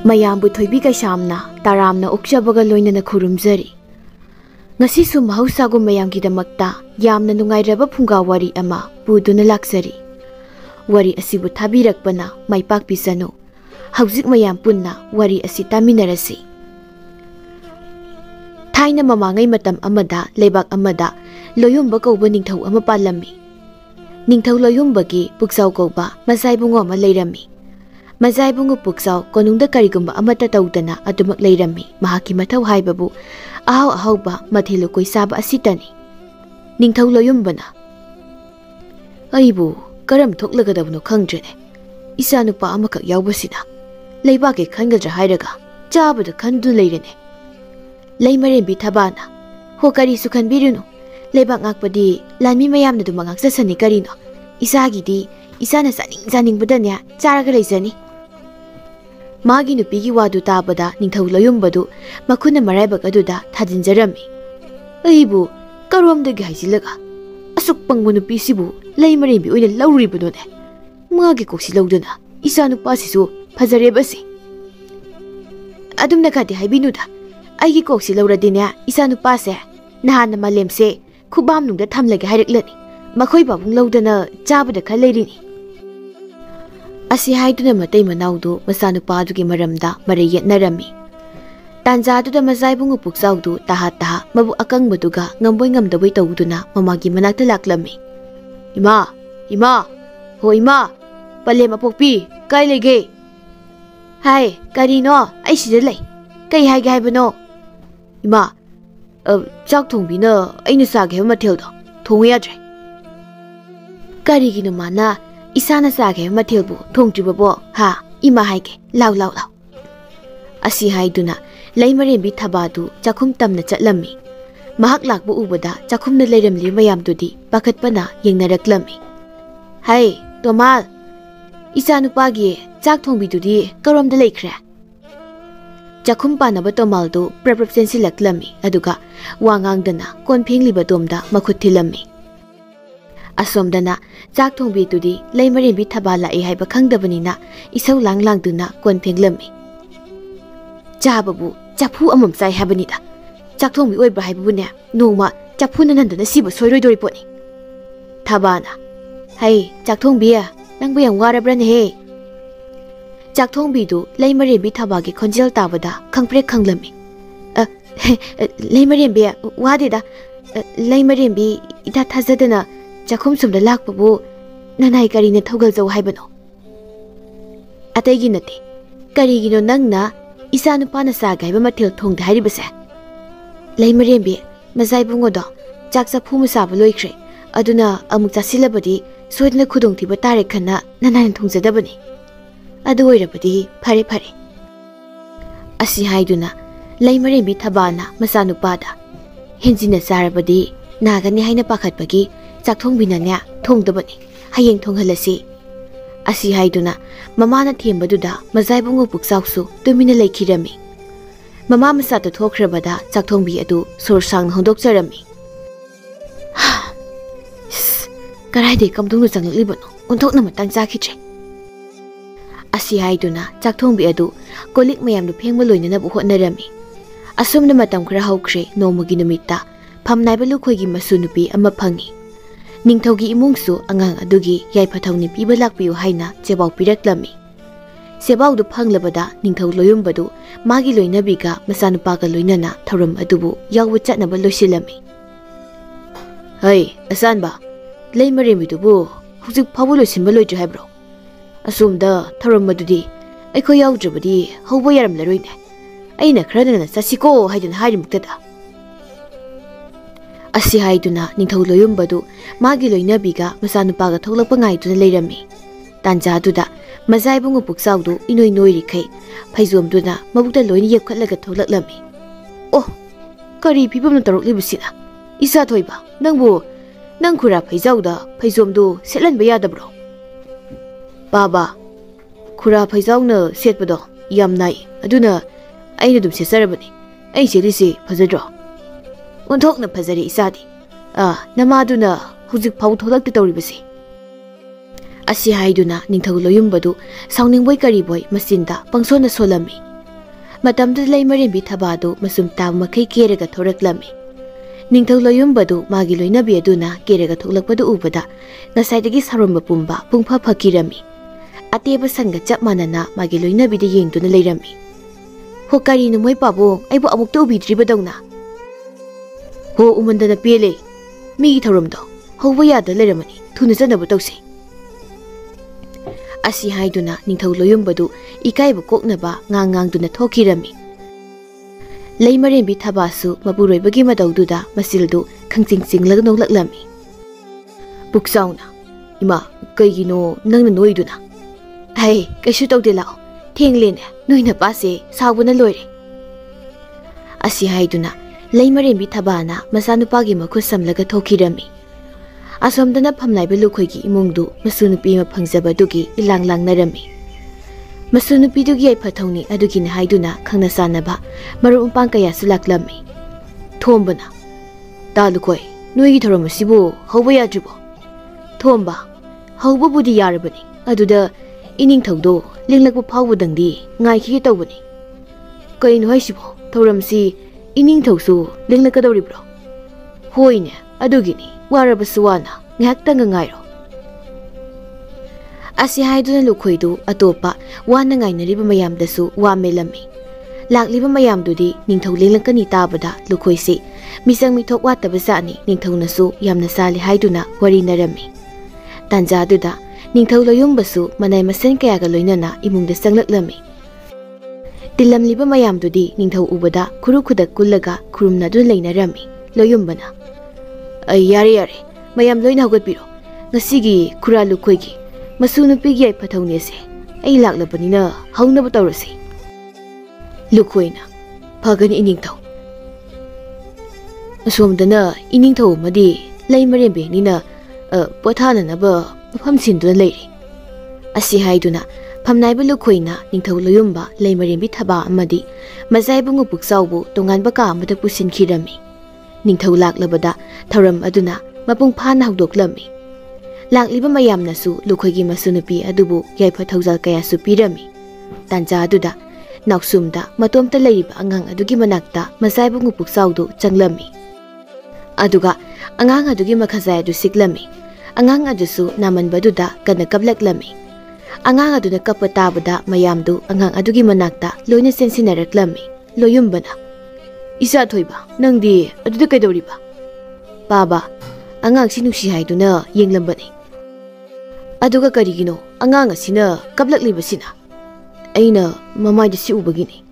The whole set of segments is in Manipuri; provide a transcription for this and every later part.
ꯃꯌꯥꯝꯕꯨ ꯊꯣꯏꯕꯤ ꯀꯩꯁꯥꯝꯅ ꯇꯥꯔꯥꯝꯅ ꯑꯣꯛꯆꯕꯒ ꯂꯣꯏꯅꯅ ꯈꯨꯔꯨꯝꯖꯔꯤ꯫ ꯉꯁꯤꯁꯨ ꯃꯍꯧꯁꯥꯒꯨꯝ ꯃꯌꯥꯝꯒꯤꯗꯃꯛꯇ ꯌꯥꯝꯅ ꯅꯨꯡꯉꯥꯏꯔꯕ ꯐꯨꯡꯒꯥ ꯋꯥꯔꯤ ꯑꯃ ꯄꯨꯗꯨꯅ ꯂꯥꯛꯆꯔꯤ꯫ ꯋꯥꯔꯤ ꯑꯁꯤꯕꯨ ꯊꯥꯕꯤꯔꯛꯄꯅ ꯃꯥꯏꯄꯥꯛꯄꯤꯁꯅꯨ꯫ ꯍꯧꯖꯤꯛ ꯃꯌꯥꯝ ꯄꯨꯟꯅ ꯋꯥꯔꯤ ꯑꯁꯤ ꯇꯥꯃꯤꯟꯅꯔꯁꯤ꯫ ꯊꯥꯏꯅ ꯃꯃꯥꯡꯉꯩ ꯃꯇꯝ ꯑꯃꯗ ꯂꯩꯕꯥꯛ ꯑꯃꯗ ꯂꯣꯌꯨꯝꯕ ꯀꯧꯕ ꯅꯤꯡꯊꯧ ꯑꯃ ꯄꯥꯜꯂꯝꯃꯤ꯫ ꯅꯤꯡꯊꯧ ꯂꯣꯌꯨꯝꯕꯒꯤ ꯄꯨꯛꯆꯥꯎ ꯀꯧꯕ ꯃꯆꯥꯏꯕꯨꯡꯉꯣ ꯑꯃ ꯂꯩꯔꯝꯃꯤ꯫ ꯃꯆꯥꯏꯕꯨꯡꯉꯣ ꯄꯨꯛꯆꯥꯎ ꯀꯣꯅꯨꯡꯗ ꯀꯔꯤꯒꯨꯝꯕ ꯑꯃꯠꯇ ꯇꯧꯗꯅ ꯑꯗꯨꯃꯛ ꯂꯩꯔꯝꯃꯤ꯫ ꯃꯍꯥꯛꯀꯤ ꯃꯊꯧ ꯍꯥꯏꯕꯕꯨ ꯑꯍꯥꯎ ꯑꯍꯥꯎꯕ ꯃꯊꯦꯜ ꯂꯨꯀꯣꯏ ꯆꯥꯕ ꯑꯁꯤꯇꯅꯤ꯫ ꯅꯤꯡꯊꯧ ꯂꯣꯌꯨꯝꯕꯅ "ꯑꯩꯕꯨ ꯀꯔꯝ ꯊꯣꯛꯂꯒꯗꯕꯅꯣ ꯈꯪꯗ꯭ꯔꯦꯅꯦ꯫ ꯏꯆꯥ ꯅꯨꯄꯥ ꯑꯃꯈꯛ ꯌꯥꯎꯕꯁꯤꯗ ꯂꯩꯕꯥꯛꯀꯤ ꯈꯟꯒꯗ꯭ꯔꯥ ꯍꯥꯏꯔꯒ ꯆꯥꯕꯗ ꯈꯟꯗꯨꯅ ꯂꯩꯔꯦꯅꯦ." ꯂꯩꯃꯔꯦꯝꯕꯤ ꯊꯕꯥꯅ "ꯍꯣ ꯀꯔꯤꯁꯨ ꯈꯟꯕꯤꯔꯨꯅꯨ. ꯂꯩꯕꯥꯛ ꯉꯥꯛꯄꯗꯤ ꯂꯥꯟꯃꯤ ꯃꯌꯥꯝꯅ ꯑꯗꯨꯝ ꯉꯥꯛꯆꯁꯅꯤ ꯀꯔꯤꯅꯣ. ꯏꯆꯥꯒꯤꯗꯤ ꯏꯆꯥꯅ ꯆꯥꯅꯤꯡꯕꯗꯅꯦ ꯆꯥꯔꯒ ꯂꯩꯖꯅꯤ." ꯃꯥꯒꯤ ꯅꯨꯄꯤꯒꯤ ꯋꯥꯗꯨ ꯇꯥꯕꯗ ꯅꯤꯡꯊꯧ ꯂꯣꯌꯨꯝꯕꯗꯨ ꯃꯈꯨꯠꯅ ꯃꯔꯥꯏꯕꯛ ꯑꯗꯨꯗ ꯊꯥꯖꯤꯟꯖꯔꯝꯃꯤ꯫ "ꯑꯩꯕꯨ ꯀꯔꯣꯝꯗꯒꯤ ꯍꯥꯏꯖꯤꯜꯂꯒ ꯑꯁꯨꯛ ꯄꯪꯕ ꯅꯨꯄꯤꯁꯤꯕꯨ ꯂꯩꯃꯔꯦꯝꯕꯤ ꯑꯣꯏꯅ ꯂꯧꯔꯤꯕꯅꯣꯅꯦ. ꯃꯥꯒꯤ ꯀꯣꯛꯁꯤ ꯂꯧꯗꯨꯅ ꯏꯆꯥ ꯅꯨꯄꯥꯁꯤꯁꯨ ꯐꯖꯔꯦꯕꯁꯤ." "ꯑꯗꯨꯝꯅ ꯈꯗꯤ ꯍꯥꯏꯕꯤꯅꯨꯗ. ꯑꯩꯒꯤ ꯀꯣꯛꯁꯤ ꯂꯧꯔꯗꯤꯅꯦ ꯏꯆꯥ ꯅꯨꯄꯥꯁꯦ ꯅꯍꯥꯟꯅ ꯃꯥꯂꯦꯝꯁꯦ ꯈꯨꯕꯥꯝꯅꯨꯡꯗ ꯊꯝꯂꯒꯦ ꯍꯥꯏꯔꯛꯂꯅꯤ. ꯃꯈꯣꯏ ꯄꯥꯕꯨꯡ ꯂꯧꯗꯅ ꯆꯥꯕꯗ ꯈꯔ ꯂꯩꯔꯤꯅꯤ." ꯑꯁꯤ ꯍꯥꯏꯗꯨꯅ ꯃꯇꯩ ꯃꯅꯥꯎꯗꯨ ꯃꯆꯥꯅꯨꯄꯥꯗꯨꯒꯤ ꯃꯔꯝꯗ ꯃꯔꯩ ꯌꯦꯠꯅꯔꯝꯃꯤ꯫ ꯇꯥꯟꯖꯥꯗꯨꯗ ꯃꯆꯥꯏꯕꯨꯡꯉꯣ ꯄꯨꯛꯆꯥꯎꯗꯨ ꯇꯥꯍꯥ ꯇꯥꯍꯥ ꯃꯕꯨꯛ ꯑꯀꯪꯕꯗꯨꯒ ꯉꯝꯕꯣꯏ ꯉꯝꯗꯕꯣꯏ ꯇꯧꯗꯨꯅ ꯃꯃꯥꯒꯤ ꯃꯅꯥꯛꯇ ꯂꯥꯛꯂꯝꯃꯤ꯫ "ꯏꯃꯥ, ꯏꯃꯥ, ꯍꯣ ꯏꯃꯥ, ꯄꯂꯦꯝ ꯑꯄꯣꯛꯄꯤ, ꯀꯥꯏ ꯂꯩꯒꯦ?" "ꯍꯥꯏ, ꯀꯔꯤꯅꯣ? ꯑꯩ ꯁꯤꯗ ꯂꯩ. ꯀꯩ ꯍꯥꯏꯒꯦ ꯍꯥꯏꯕꯅꯣ?" "ꯏꯃꯥ, ꯆꯥꯛ ꯊꯣꯡꯕꯤꯅ ꯑꯩꯅ ꯆꯥꯒꯦ ꯍꯥꯏꯕ ꯃꯊꯦꯜꯗꯣ ꯊꯣꯡꯉꯨ ꯌꯥꯗ꯭ꯔꯦ." "ꯀꯔꯤꯒꯤꯅꯣ ꯃꯥꯅ ꯏꯁꯥꯅ ꯆꯥꯒꯦ ꯍꯥꯏꯕ ꯃꯊꯦꯜꯕꯨ ꯊꯣꯡꯗ꯭ꯔꯤꯕꯕꯣ? ꯍꯥ, ꯏꯃꯥ ꯍꯥꯏꯒꯦ. ꯂꯥꯎ ꯂꯥꯎ ꯂꯥꯎ." ꯑꯁꯤ ꯍꯥꯏꯗꯨꯅ ꯂꯩꯃꯔꯦꯝꯕꯤ ꯊꯕꯥꯗꯨ ꯆꯥꯛꯈꯨꯝ ꯇꯝꯅ ꯆꯠꯂꯝꯃꯤ꯫ ꯃꯍꯥꯛ ꯂꯥꯛꯄ ꯎꯕꯗ ꯆꯥꯛꯈꯨꯝꯗ ꯂꯩꯔꯝꯂꯤꯕ ꯃꯌꯥꯝꯗꯨꯗꯤ ꯄꯥꯈꯠꯄꯅ ꯌꯦꯡꯅꯔꯛꯂꯝꯃꯤ꯫ "ꯍꯩ ꯇꯣꯃꯥꯜ, ꯏꯆꯥ ꯅꯨꯄꯥꯒꯤ ꯆꯥꯛ ꯊꯣꯡꯕꯤꯗꯨꯗꯤ ꯀꯔꯣꯝꯗ ꯂꯩꯈ꯭ꯔꯦ?" ꯆꯥꯛꯈꯨꯝ ꯄꯥꯟꯅꯕ ꯇꯣꯃꯥꯜꯗꯨ ꯄ꯭ꯔꯞ ꯄ꯭ꯔꯞ ꯆꯦꯟꯁꯤꯜꯂꯛꯂꯝꯃꯤ꯫ ꯑꯗꯨꯒ ꯋꯥ ꯉꯥꯡꯗꯅ ꯀꯣꯟ ꯐꯦꯡꯂꯤꯕ ꯇꯣꯝꯗ ꯃꯈꯨꯠ ꯊꯤꯜꯂꯝꯃꯤ꯫ ꯑꯁꯣꯝꯗꯅ ꯆꯥꯛ ꯊꯣꯡꯕꯤꯗꯨꯗꯤ ꯂꯩꯃꯔꯦꯝꯕꯤ ꯊꯕꯥ ꯂꯥꯛꯏ ꯍꯥꯏꯕ ꯈꯪꯗꯕꯅꯤꯅ ꯏꯁꯧ ꯂꯥꯡ ꯂꯥꯡꯗꯨꯅ ꯀꯣꯟ ꯐꯦꯡꯂꯝꯃꯤ꯫ "ꯆꯥꯕꯕꯨ ꯆꯐꯨ ꯑꯃꯃꯝ ꯆꯥꯏ ꯍꯥꯏꯕꯅꯤꯗ. ꯆꯥꯛꯊꯣꯡꯕꯤ ꯑꯣꯏꯕ꯭ꯔꯥ ꯍꯥꯏꯕꯕꯨꯅꯦ ꯅꯣꯡꯃ ꯆꯐꯨꯅ ꯅꯟꯗꯅ ꯁꯤꯕ ꯁꯣꯏꯔꯣꯏꯗꯣꯔꯤ ꯄꯣꯠꯅꯤ." ꯊꯕꯥꯅ "ꯍꯩ ꯆꯥꯛꯊꯣꯡꯕꯤ, ꯅꯪꯕꯨ ꯌꯥꯝ ꯋꯥꯔꯕ꯭ꯔꯅꯦꯍꯦ?" ꯆꯥꯛꯊꯣꯡꯕꯤꯗꯨ ꯂꯩꯃꯔꯦꯝꯕꯤ ꯊꯕꯥꯒꯤ ꯈꯣꯟꯖꯦꯜ ꯇꯥꯕꯗ ꯈꯪꯄ꯭ꯔꯦꯛ ꯈꯪꯂꯝꯃꯤ꯫ "ꯂꯩꯃꯔꯦꯝꯕꯤ, ꯋꯥꯗꯦꯗ. ꯂꯩꯃꯔꯦꯝꯕꯤ ꯏꯊꯥ ꯊꯥꯖꯗꯅ ꯆꯥꯛꯈꯨꯝ ꯁꯣꯝꯗ ꯂꯥꯛꯄꯕꯨ ꯅꯅꯥꯏ ꯀꯔꯤꯅ ꯊꯧꯒꯜꯖꯧ ꯍꯥꯏꯕꯅꯣ?" "ꯑꯇꯩꯒꯤ ꯅꯠꯇꯦ. ꯀꯔꯤꯒꯤꯅꯣ ꯅꯪꯅ ꯏꯆꯥ ꯅꯨꯄꯥꯅ ꯆꯥꯒꯦ ꯍꯥꯏꯕ ꯃꯊꯦꯜ ꯊꯣꯡꯗꯦ ꯍꯥꯏꯔꯤꯕꯁꯦ?" "ꯂꯩꯃꯔꯦꯝꯕꯤ, ꯃꯆꯥꯏꯕꯨꯡꯉꯣꯗꯣ ꯆꯥꯛ ꯆꯐꯨ ꯑꯃ ꯆꯥꯕ ꯂꯣꯏꯈ꯭ꯔꯦ. ꯑꯗꯨꯅ ꯑꯃꯨꯛ ꯆꯥꯁꯤꯜꯂꯕꯗꯤ ꯁꯣꯏꯗꯅ ꯈꯨꯗꯣꯡꯊꯤꯕ ꯇꯥꯔꯦ ꯈꯟꯅ ꯅꯅꯥꯏꯅ ꯊꯣꯡꯖꯗꯕꯅꯤ꯫ ꯑꯗꯨ ꯑꯣꯏꯔꯕꯗꯤ ꯐꯔꯦ ꯐꯔꯦ." ꯑꯁꯤ ꯍꯥꯏꯗꯨꯅ ꯂꯩꯃꯔꯦꯝꯕꯤ ꯊꯕꯥꯅ ꯃꯆꯥꯅꯨꯄꯥꯗ "ꯍꯦꯟꯖꯤꯟꯅ ꯆꯥꯔꯕꯗꯤ ꯅꯥꯒꯅꯤ ꯍꯥꯏꯅ ꯄꯥꯈꯠꯄꯒꯤ ꯆꯥꯛꯊꯣꯡꯕꯤꯅꯅꯦ ꯊꯣꯡꯗꯕꯅꯤ. ꯍꯌꯦꯡ ꯊꯣꯡꯍꯜꯂꯁꯤ." ꯑꯁꯤ ꯍꯥꯏꯗꯨꯅ ꯃꯃꯥꯅ ꯊꯦꯝꯕꯗꯨꯗ ꯃꯆꯥꯏꯕꯨꯡꯉꯣ ꯄꯨꯛꯆꯥꯎꯁꯨ ꯇꯨꯃꯤꯟꯅ ꯂꯩꯈꯤꯔꯝꯃꯤ꯫ ꯃꯃꯥ ꯃꯆꯥꯇ ꯊꯣꯛꯈ꯭ꯔꯕꯗ ꯆꯥꯛꯊꯣꯡꯕꯤ ꯑꯗꯨ ꯁꯣꯔ ꯁꯥꯡꯅ ꯍꯣꯟꯗꯣꯛꯆꯔꯝꯃꯤ꯫ "ꯀꯔꯥꯏꯗꯒꯤ ꯀꯝꯗꯧꯅ ꯆꯪꯂꯛꯂꯤꯕꯅꯣ? ꯑꯣꯟꯊꯣꯛꯅ ꯃꯇꯥꯡ ꯆꯥꯈꯤꯗ꯭ꯔꯦ." ꯑꯁꯤ ꯍꯥꯏꯗꯨꯅ ꯆꯥꯛꯊꯣꯡꯕꯤ ꯑꯗꯨ ꯀꯣꯜꯂꯤꯛ ꯃꯌꯥꯝꯗꯨ ꯐꯦꯡꯕ ꯂꯣꯏꯅꯅꯕ ꯍꯣꯠꯅꯔꯝꯃꯤ꯫ ꯑꯁꯨꯝꯅ ꯃꯇꯝ ꯈꯔ ꯍꯧꯈ꯭ꯔꯦ꯫ ꯅꯣꯡꯃꯒꯤ ꯅꯨꯃꯤꯠꯇ ꯐꯝꯅꯥꯏꯕ ꯂꯨꯈꯣꯏꯒꯤ ꯃꯁꯨ ꯅꯨꯄꯤ ꯑꯃ ꯐꯪꯉꯤ꯫ ꯅꯤꯡꯊꯧꯒꯤ ꯏꯃꯨꯡꯁꯨ ꯑꯉꯥꯡ ꯑꯗꯨꯒꯤ ꯌꯥꯏꯐ-ꯊꯧꯅꯤ ꯄꯤꯕ ꯂꯥꯛꯄꯤꯌꯨ ꯍꯥꯏꯅ ꯆꯦꯕꯥꯎ ꯄꯤꯔꯛꯂꯝꯃꯤ꯫ ꯆꯦꯕꯥꯎꯗꯨ ꯐꯪꯂꯕꯗ ꯅꯤꯡꯊꯧ ꯂꯣꯌꯨꯝꯕꯗꯨ ꯃꯥꯒꯤ ꯂꯣꯏꯅꯕꯤꯒ ꯃꯆꯥꯅꯨꯄꯥꯒ ꯂꯣꯏꯅꯅ ꯊꯧꯔꯝ ꯑꯗꯨꯕꯨ ꯌꯥꯎꯕ ꯆꯠꯅꯕ ꯂꯣꯏꯁꯤꯜꯂꯝꯃꯤ꯫ "ꯍꯩ ꯑꯆꯥꯟꯕ, ꯂꯩꯃꯔꯦꯝꯕꯤꯗꯨꯕꯨ ꯍꯧꯖꯤꯛ ꯐꯥꯎꯕ ꯂꯣꯏꯁꯤꯟꯕ ꯂꯣꯏꯗ꯭ꯔꯤ ꯍꯥꯏꯕ꯭ꯔꯣ? ꯑꯁꯣꯝꯗ ꯊꯧꯔꯝ ꯑꯗꯨꯗꯤ ꯑꯩꯈꯣꯏ ꯌꯥꯎꯗ꯭ꯔꯕꯗꯤ ꯍꯧꯕ ꯌꯥꯔꯝꯂꯔꯣꯏꯅꯦ. ꯑꯩꯅ ꯈꯔ ꯉꯟꯅ ꯆꯠꯁꯤꯀꯣ ꯍꯥꯏꯗꯨꯅ ꯍꯥꯏꯔꯤꯃꯛꯇꯗ." ꯑꯁꯤ ꯍꯥꯏꯗꯨꯅ ꯅꯤꯡꯊꯧ ꯂꯣꯌꯨꯝꯕꯗꯨ ꯃꯥꯒꯤ ꯂꯣꯏꯅꯕꯤꯒ ꯃꯆꯥꯅꯨꯄꯥꯒ ꯊꯣꯛꯂꯛꯄ ꯉꯥꯏꯗꯨꯅ ꯂꯩꯔꯝꯃꯤ꯫ ꯇꯥꯟꯖꯥꯗꯨꯗ ꯃꯆꯥꯏꯕꯨꯡꯉꯣ ꯄꯨꯛꯆꯥꯎꯗꯨ ꯏꯅꯣꯏ ꯅꯣꯏꯔꯤꯈꯩ ꯐꯩꯖꯣꯝꯗꯨꯅ ꯃꯕꯨꯛꯇ ꯂꯣꯏꯅ ꯌꯦꯞꯈꯠꯂꯒ ꯊꯣꯛꯂꯛꯂꯝꯃꯤ꯫ "ꯑꯣ, ꯀꯔꯤ ꯐꯤꯕꯝꯅ ꯇꯧꯔꯛꯂꯤꯕꯁꯤꯅ? ꯏꯆꯥ ꯊꯣꯏꯕ, ꯅꯪ ꯈꯨꯔꯥ ꯐꯩꯖꯥꯎꯗ ꯐꯩꯖꯣꯝꯗꯨ ꯁꯦꯠꯍꯟꯕ ꯌꯥꯗꯕ꯭ꯔꯣ?" "ꯕꯥꯕꯥ, ꯈꯨꯔꯥ ꯐꯩꯖꯥꯎꯅ ꯁꯦꯠꯄꯗꯣ ꯌꯥꯝ ꯅꯥꯏ. ꯑꯗꯨꯅ ꯑꯩꯅ ꯑꯗꯨꯝ ꯁꯦꯠꯆꯔꯕꯅꯤ. ꯑꯩ ꯁꯦꯠꯂꯤꯁꯤ ꯐꯖꯗ꯭ꯔꯣ?" "ꯑꯣꯟꯊꯣꯛꯅ ꯐꯖꯔꯦ ꯏꯆꯥꯗꯤ. ꯅꯃꯥꯗꯨꯅ ꯍꯧꯖꯤꯛ ꯐꯥꯎ ꯊꯣꯛꯂꯛꯇꯦ ꯇꯧꯔꯤꯕꯁꯤ." ꯑꯁꯤ ꯍꯥꯏꯗꯨꯅ ꯅꯤꯡꯊꯧ ꯂꯣꯌꯨꯝꯕꯗꯨ ꯁꯥꯎꯅꯤꯡꯕꯣꯏ ꯀꯔꯤꯕꯣꯏ ꯃꯆꯤꯟꯗ ꯄꯪꯁꯣꯟꯅ ꯁꯣꯜꯂꯝꯃꯤ꯫ Matamda lay marimbi thabadu masum taw makai kerega thoraklami. Ningthau loyumbadu magi loinabi aduna kerega thoklakpadu ubada ngasaidagi saromba pumba pungpha phakirami. Ateba sanga chap manana magi loinabi de yengduna leirami. Hokari no moi pabong aibo amukta ubidribadawna. Ho umandana pele mi thoromdo hoba yada leiramani thuna janabu tawsi. Asi haiduna ningthau loyumbadu ikaibu koknaba ngang-ngangduna thokirami. Lay marimbi thabasu maburoibagi madawduda masildu khangching-chinglag nolaklami. Puksauna ima kaigino nangna noiduna. Hai kaisu tawde lao thenglene noina pase sawbuna loire. Asi haiduna lay marimbi thabana masanupagi makhut samlaga thokirami. Asomdana phamnaiba lukhoigi imungdu masunupi ma phangjabadugi ilang-lang narami. Masunupi dugi ai phathongni adugi na haiduna khangna sanaba maru umpang kaya sulaklami. Thombana talukoi noigi thorom sibu hauba yadribo. Thomba hauba budi yarabani aduda ining thawdo linglakpa phawbudangdi ngaiki tawbani. Kaino haisibo thoramsi ining thawsu linglakadawribro. Hoine adugini warabasu wana ngaktang ngairo. Asi haiduna lukhoidu atopa wana ngainariba mayamdasu wamelami. Lakliba mayamdudi ningthau linglakani tabada lukhoisi misang mithok wataba jani ningthaunasu yamna sali haiduna wari narami. Tanjaduda ningthau loyumbasu manai masen kayaga loinana imungda sanglaklami. Tilamliba mayamdudi ningthau ubada khuru khudak kullaga khurumnadu leinarami loyumbana. Ay yare mayam loina haugatpiro ngasigi khura lukhoigi masunupigi ai phathonese ai laklabanina haunaba tawrasi. Lukhoina phagani iningthau asomdana iningthau madi lay marembe nina pothana naba mafam sinduna leiri. Asi haiduna phamnaiba lukhoina ningthau loyumba lay marembi thaba amadi mazaibungu puksaubu tonganba ka amada pusinkhirami. Ningthau laklabada thoram aduna mapung phana hawdoklami. Lakliba mayamnasu lukhoigi masunupi adubu yaifa thawjal kaya su pirami. Tanja aduda nausumda matomta leiriba angang adugi manakta mazaibungu puksaudu changlami. Aduga angang adugi makhazai adu siklami. Angang adusu namanbaduda kana kaplaklami. Angang aduna kapatabada mayamdu angang adugi manakta loina sensinaraklami. Loyumbana Isa thoiba nangdi aduda kaidawriba. Baba angang sinusi haiduna yenglambani. Aduga karigino angang asina kaplaklibasina. Aina mamaida si ubagini.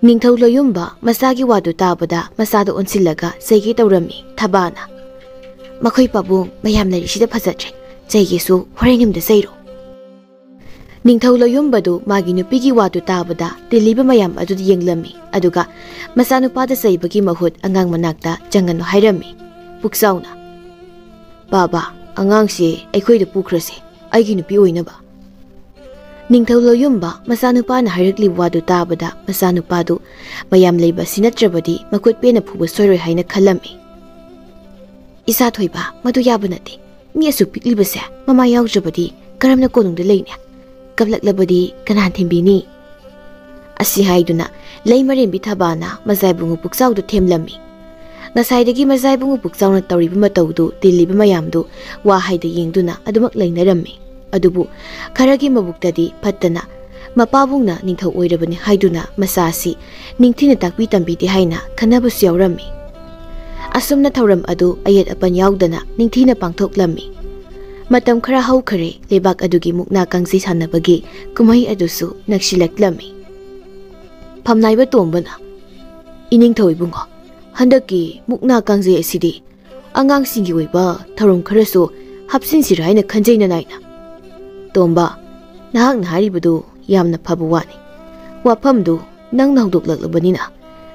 Ningthau loyumba masagi wadu tabada masada onsillaga saigi tawrami thabana. Makhoi pabung mayam larisida phajatre jaigesu horenimda sairo. Ningthau loyumbadu magi nupigi wadu tabada tiliba mayam adudi yenglami aduga masanupada saibagi mahut angang manakta jangano hairami. Puksauna Baba angangsi aikhoida pukhrase aigi nupi oinaba. Ningthau loyumba masanupana hairikli wadu tabada masanupadu mayam leiba sinatrabadi makut pena phuba soiroi haina khalami. Isa thoiba madu yaba nate mi asu piklibase mama yaujabadi karamna konungda leine kaplaklabadi kanan thimbini. Asi haiduna lay marembi thabana mazaibungu puksaudu themlami. Ngasaidagi mazaibungu puksawna tawriba matawdu tiliba mayamdu wa haida yengduna adumak leinarami. Adubu kharagi mabuktadi pattana mapabungna ningthau oirabani haiduna masasi ningthina takpi tambidi haina khanabasu yawrami. Asumna thawram adu ayat apan yaudana ningthina pangthoklami. Matam khara haukhare lebak adugi mukna kangsi sanabagi kumai adusu naksilaklami. Phamnaiba tombana iningthau ibungo handaki mukna kangsi asidi angang singi oiba tharom kharasu hapsinsira haina khanjaina naina. Tomba nahak naharibadu yamna phabu wani. Wafamdu nang nahdoklaklabanina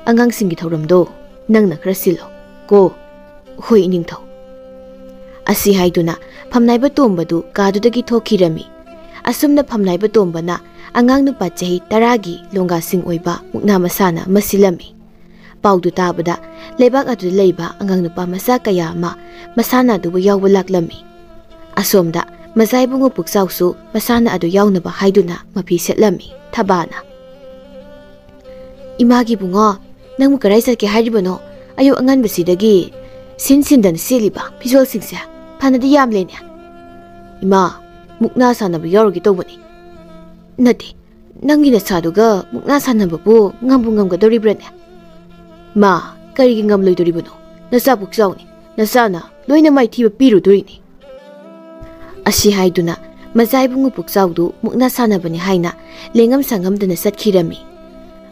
angang singi thawramdo nang na khara silo ko hoi iningthau. Asi haiduna phamnaiba tombadu kadudagi thokhirami. Asumna phamnaiba tombana angang nupa chahi 10 gi longa sing oiba mukna masana masilami. Paudu tabada lebak adu leiba angang nupa masa kaya ma masana dubu yawba laklami. Asomda mazaibungu puksausu masana adu yawnaba haiduna mapi setlami thabana. Imagi bungo, nang karai satke haribano, ayo angan basidagi, sindan siliba, pisol singsa, panadi yam lenya. Ima, mukna sanabu yorogi tobani. Nati, nangi na saduga, mukna sanabu, ngambung gadoribrane. Ma, karigi ngam loidoribano, nasa buksauni, nasana, loina mai tiba piru dorini. Asi haiduna, mazai bungu puksaudu mukna sanabani haina lengam sangamdana satkirami.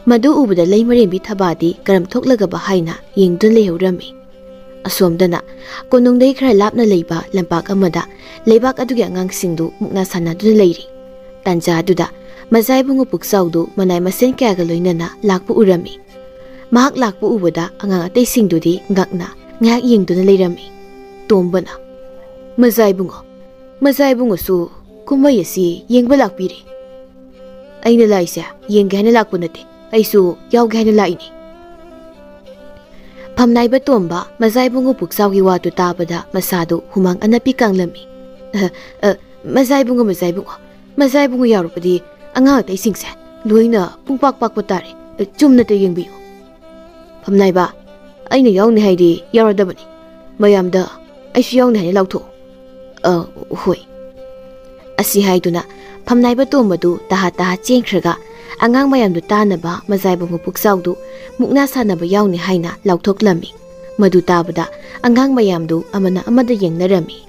Madu ubada leimarembi thabadi karam thoklagaba haina yengdun lehurami. Asomdana konungdai khara lapna leiba lampak amada leibak adugi angangsingdu mukna sanaduna leiri. Tanja aduda mazai bungu puksaudu manai masen kyaga loinana lakpu urami. Mahak lakpu ubada angang atei singdudi ngakna ngak yengduna leirami. Tombana mazai bungu su kumai asi yengba lakpiri. Aina laisa yengga haina lakpu nate, aisu yauga haina laini. Phamnaiba tomba mazai bungu puksaugi watu tabada masadu humang anapi kanglami. Mazai bungu yarupadi anga atei singse loina pungpak pak patare chumna te yengbiyo. Phamnaiba aina yauni haidi yaradabani. Mayamda aisu yauni haina lautho. Hoi. Asi haiduna phamnaiba tombadu taha chengkhraga angang mayamdu tanaba mazai bungu puksaudu mukna sanaba yauni haina lauthoklami. Madu tabada angang mayamdu amana amada yengnarami.